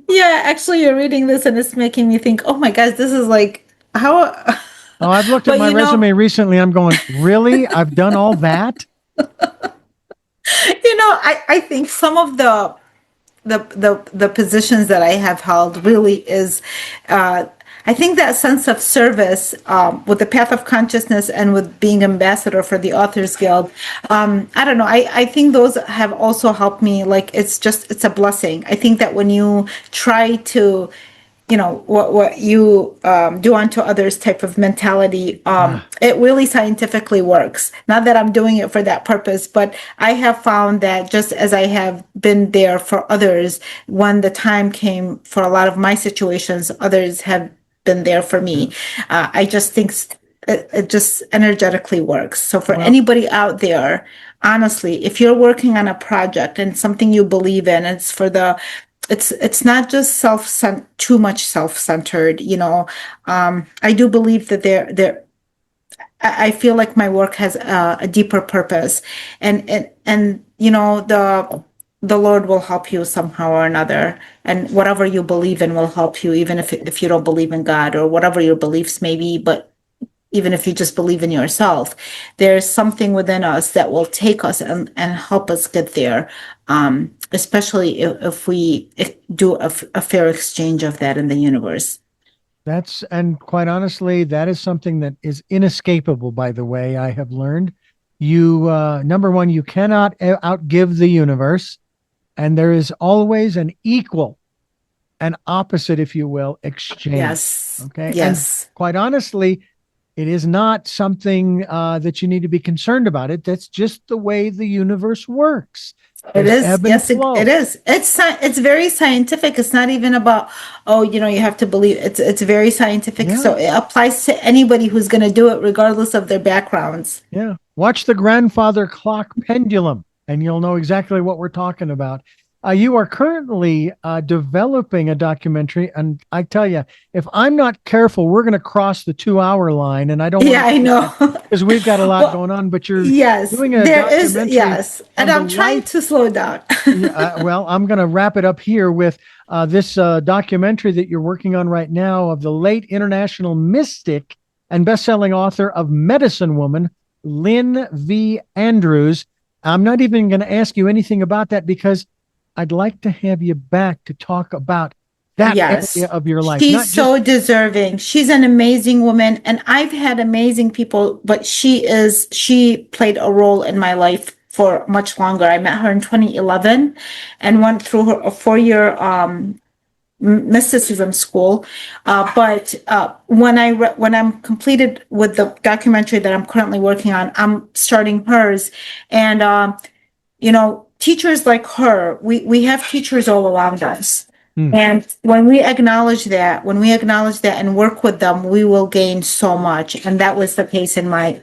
S3: Yeah, actually, you're reading this and it's making me think, oh my gosh, this is like how.
S2: Oh, I've looked at my resume recently. I'm going, really? I've done all that?
S3: I think some of the positions that I have held really is, I think that sense of service with the Path of Consciousness and with being ambassador for the Authors Guild. I don't know. I think those have also helped me. Like, it's a blessing. I think that when you try to, what you do unto others type of mentality, it really scientifically works. Not that I'm doing it for that purpose, but I have found that just as I have been there for others, when the time came for a lot of my situations, others have been there for me. I just think it just energetically works. So for anybody out there, honestly, if you're working on a project and something you believe in, it's not just too much self-centered, I do believe that I feel like my work has a deeper purpose, and the Lord will help you somehow or another, and whatever you believe in will help you, even if you don't believe in God or whatever your beliefs may be. But even if you just believe in yourself, there's something within us that will take us and help us get there. Especially if we do a fair exchange of that in the universe.
S2: And quite honestly, that is something that is inescapable, by the way, I have learned. You, number one, you cannot outgive the universe, and there is always an equal, an opposite, if you will, exchange.
S3: Yes.
S2: Okay.
S3: Yes.
S2: And quite honestly, it is not something that you need to be concerned about. That's just the way the universe works.
S3: It
S2: There's
S3: is.
S2: ebb and
S3: Yes,
S2: flow.
S3: it is. It's very scientific. It's not even about, oh, you have to believe. It's very scientific.
S2: Yeah.
S3: So it applies to anybody who's going to do it, regardless of their backgrounds.
S2: Yeah. Watch the grandfather clock pendulum, and you'll know exactly what we're talking about. You are currently developing a documentary, and I tell you, if I'm not careful, we're going to cross the 2-hour line, and I don't.
S3: Yeah, I know.
S2: Because we've got a lot
S3: Well,
S2: going on. But you're
S3: yes,
S2: doing a
S3: there is.
S2: documentary.
S3: Yes, and
S2: on
S3: I'm
S2: the
S3: trying
S2: life-
S3: to slow down.
S2: Well, I'm going to wrap it up here with this documentary that you're working on right now of the late international mystic and best-selling author of Medicine Woman, Lynn V. Andrews. I'm not even going to ask you anything about that because I'd like to have you back to talk about that
S3: Yes.
S2: area of your life.
S3: She's so deserving. She's an amazing woman, and I've had amazing people, but she played a role in my life for much longer. I met her in 2011 and went through a 4-year mysticism school. But when I'm completed with the documentary that I'm currently working on, I'm starting hers. And teachers like her, we have teachers all around us. And when we acknowledge that and work with them, we will gain so much. And that was the case in my.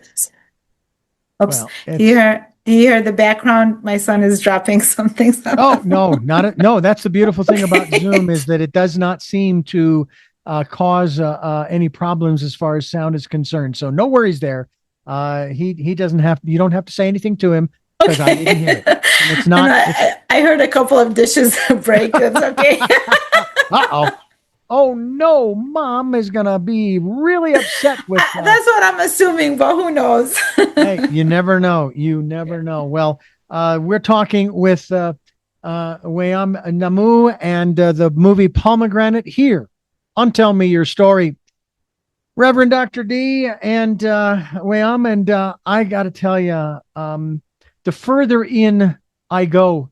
S3: Oops.
S2: Well,
S3: do you hear the background? My son is dropping something.
S2: Oh, no, no. That's the beautiful thing about Zoom is that it does not seem to cause any problems as far as sound is concerned. So no worries there. He doesn't have, you don't have to say anything to him because I didn't hear it. And it's not.
S3: I heard a couple of dishes break. That's okay.
S2: Uh-oh. Oh no, Mom is gonna be really upset with that.
S3: That's what I'm assuming, but who knows?
S2: Hey, you never know. You never know. Well, we're talking with Weam Namou and the movie Pomegranate here on Tell Me Your Story. Reverend Dr. D and Weam, and I got to tell you, the further in I go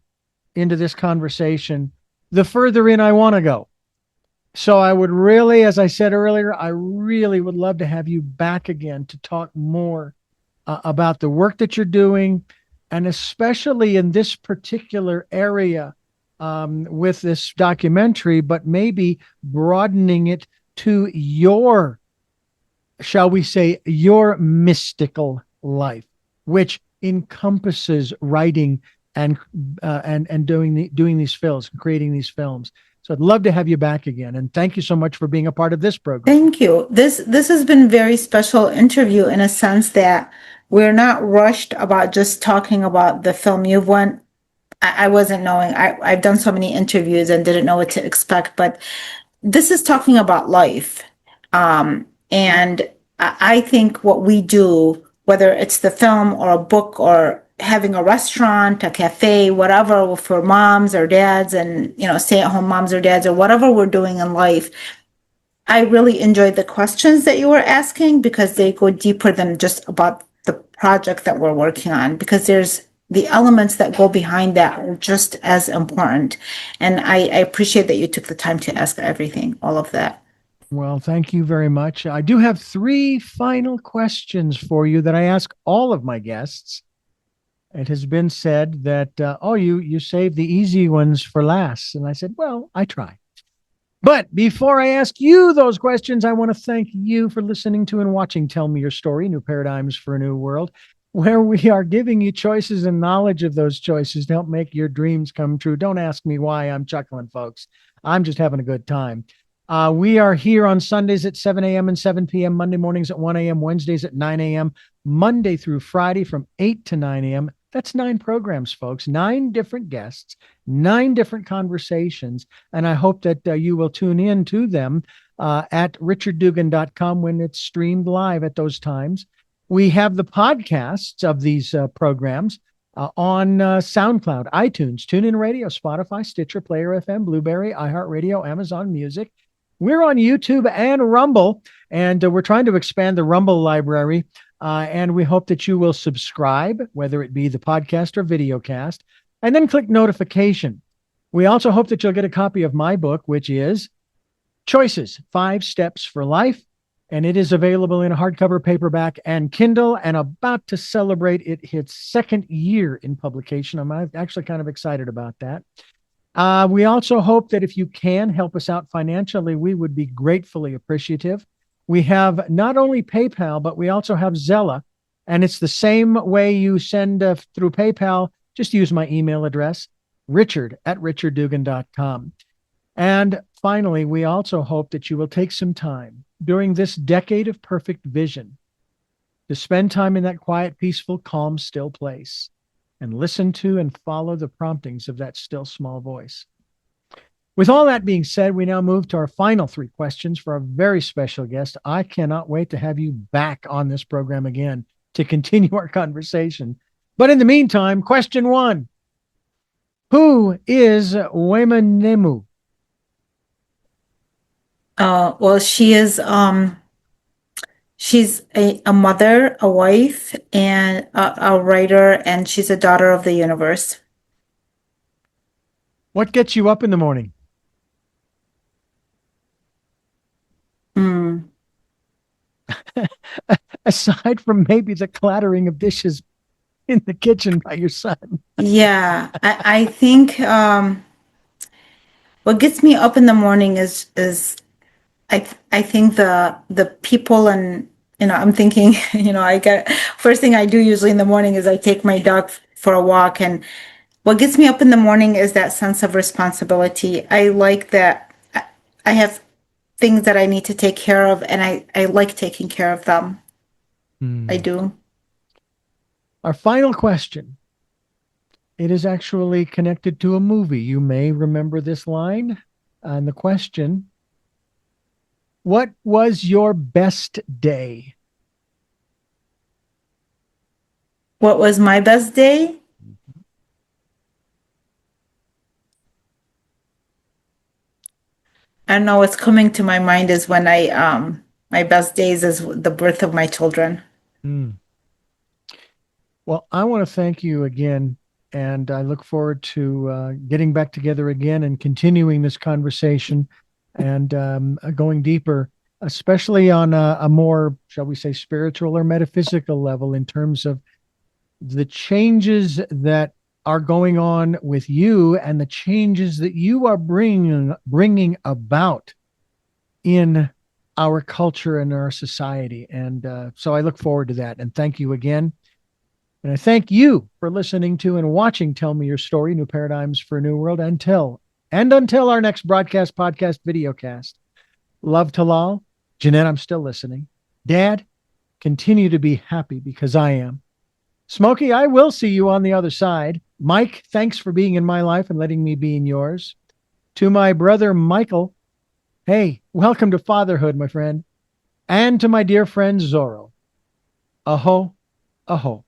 S2: into this conversation, the further in I want to go. So I would really, as I said earlier, I really would love to have you back again to talk more about the work that you're doing, and especially in this particular area with this documentary, but maybe broadening it to your, shall we say, your mystical life, which encompasses writing and doing these films, creating these films. So I'd love to have you back again. And thank you so much for being a part of this program.
S3: Thank you. This has been a very special interview in a sense that we're not rushed about just talking about the film you've won. I wasn't knowing. I've done so many interviews and didn't know what to expect, but this is talking about life. And I think what we do, whether it's the film or a book or having a restaurant, a cafe, whatever, for moms or dads and, stay-at-home moms or dads or whatever we're doing in life, I really enjoyed the questions that you were asking because they go deeper than just about the project that we're working on, because there's the elements that go behind that are just as important. And I appreciate that you took the time to ask everything, all of that.
S2: Well, thank you very much. I do have 3 final questions for you that I ask all of my guests. It has been said that, you save the easy ones for last. And I said, well, I try. But before I ask you those questions, I want to thank you for listening to and watching Tell Me Your Story, New Paradigms for a New World, where we are giving you choices and knowledge of those choices to help make your dreams come true. Don't ask me why I'm chuckling, folks. I'm just having a good time. We are here on Sundays at 7 a.m. and 7 p.m., Monday mornings at 1 a.m., Wednesdays at 9 a.m., Monday through Friday from 8 to 9 a.m., That's 9 programs, folks, 9 different guests, 9 different conversations. And I hope that you will tune in to them at richarddugan.com when it's streamed live at those times. We have the podcasts of these programs on SoundCloud, iTunes, TuneIn Radio, Spotify, Stitcher, Player FM, Blueberry, iHeartRadio, Amazon Music. We're on YouTube and Rumble, and we're trying to expand the Rumble library. And we hope that you will subscribe, whether it be the podcast or video cast, and then click notification. We also hope that you'll get a copy of my book, which is Choices, 5 Steps for Life. And it is available in hardcover, paperback, and Kindle, and about to celebrate its 2nd year in publication. I'm actually kind of excited about that. We also hope that if you can help us out financially, we would be gratefully appreciative. We have not only PayPal, but we also have Zella, and it's the same way you send through PayPal. Just use my email address, richard@richarddugan.com. And finally, we also hope that you will take some time during this decade of perfect vision to spend time in that quiet, peaceful, calm, still place and listen to and follow the promptings of that still small voice. With all that being said, we now move to our final 3 questions for our very special guest. I cannot wait to have you back on this program again to continue our conversation. But in the meantime, question 1. Who is Weam Namou?
S3: Well, she's a mother, a wife, and a writer, and she's a daughter of the universe.
S2: What gets you up in the morning? Aside from maybe the clattering of dishes in the kitchen by your son.
S3: Yeah, I think what gets me up in the morning is I think the people, and I'm thinking, first thing I do usually in the morning is I take my dog for a walk, and what gets me up in the morning is that sense of responsibility. I like that I have things that I need to take care of, and I like taking care of them. I do.
S2: Our final question. It is actually connected to a movie. You may remember this line. And the question, what was your best day?
S3: What was my best day? I don't know, what's coming to my mind is when my best days is the birth of my children.
S2: Well, I want to thank you again, and I look forward to getting back together again and continuing this conversation and going deeper, especially on a more, shall we say, spiritual or metaphysical level in terms of the changes that are going on with you and the changes that you are bringing about in our culture and our society. And so I look forward to that. And thank you again. And I thank you for listening to and watching Tell Me Your Story, New Paradigms for a New World, until our next broadcast, podcast, videocast. Love to Lal. Jeanette, I'm still listening. Dad, continue to be happy because I am. Smokey, I will see you on the other side. Mike, thanks for being in my life and letting me be in yours. To my brother, Michael, hey, welcome to fatherhood, my friend. And to my dear friend, Zorro. Aho, aho.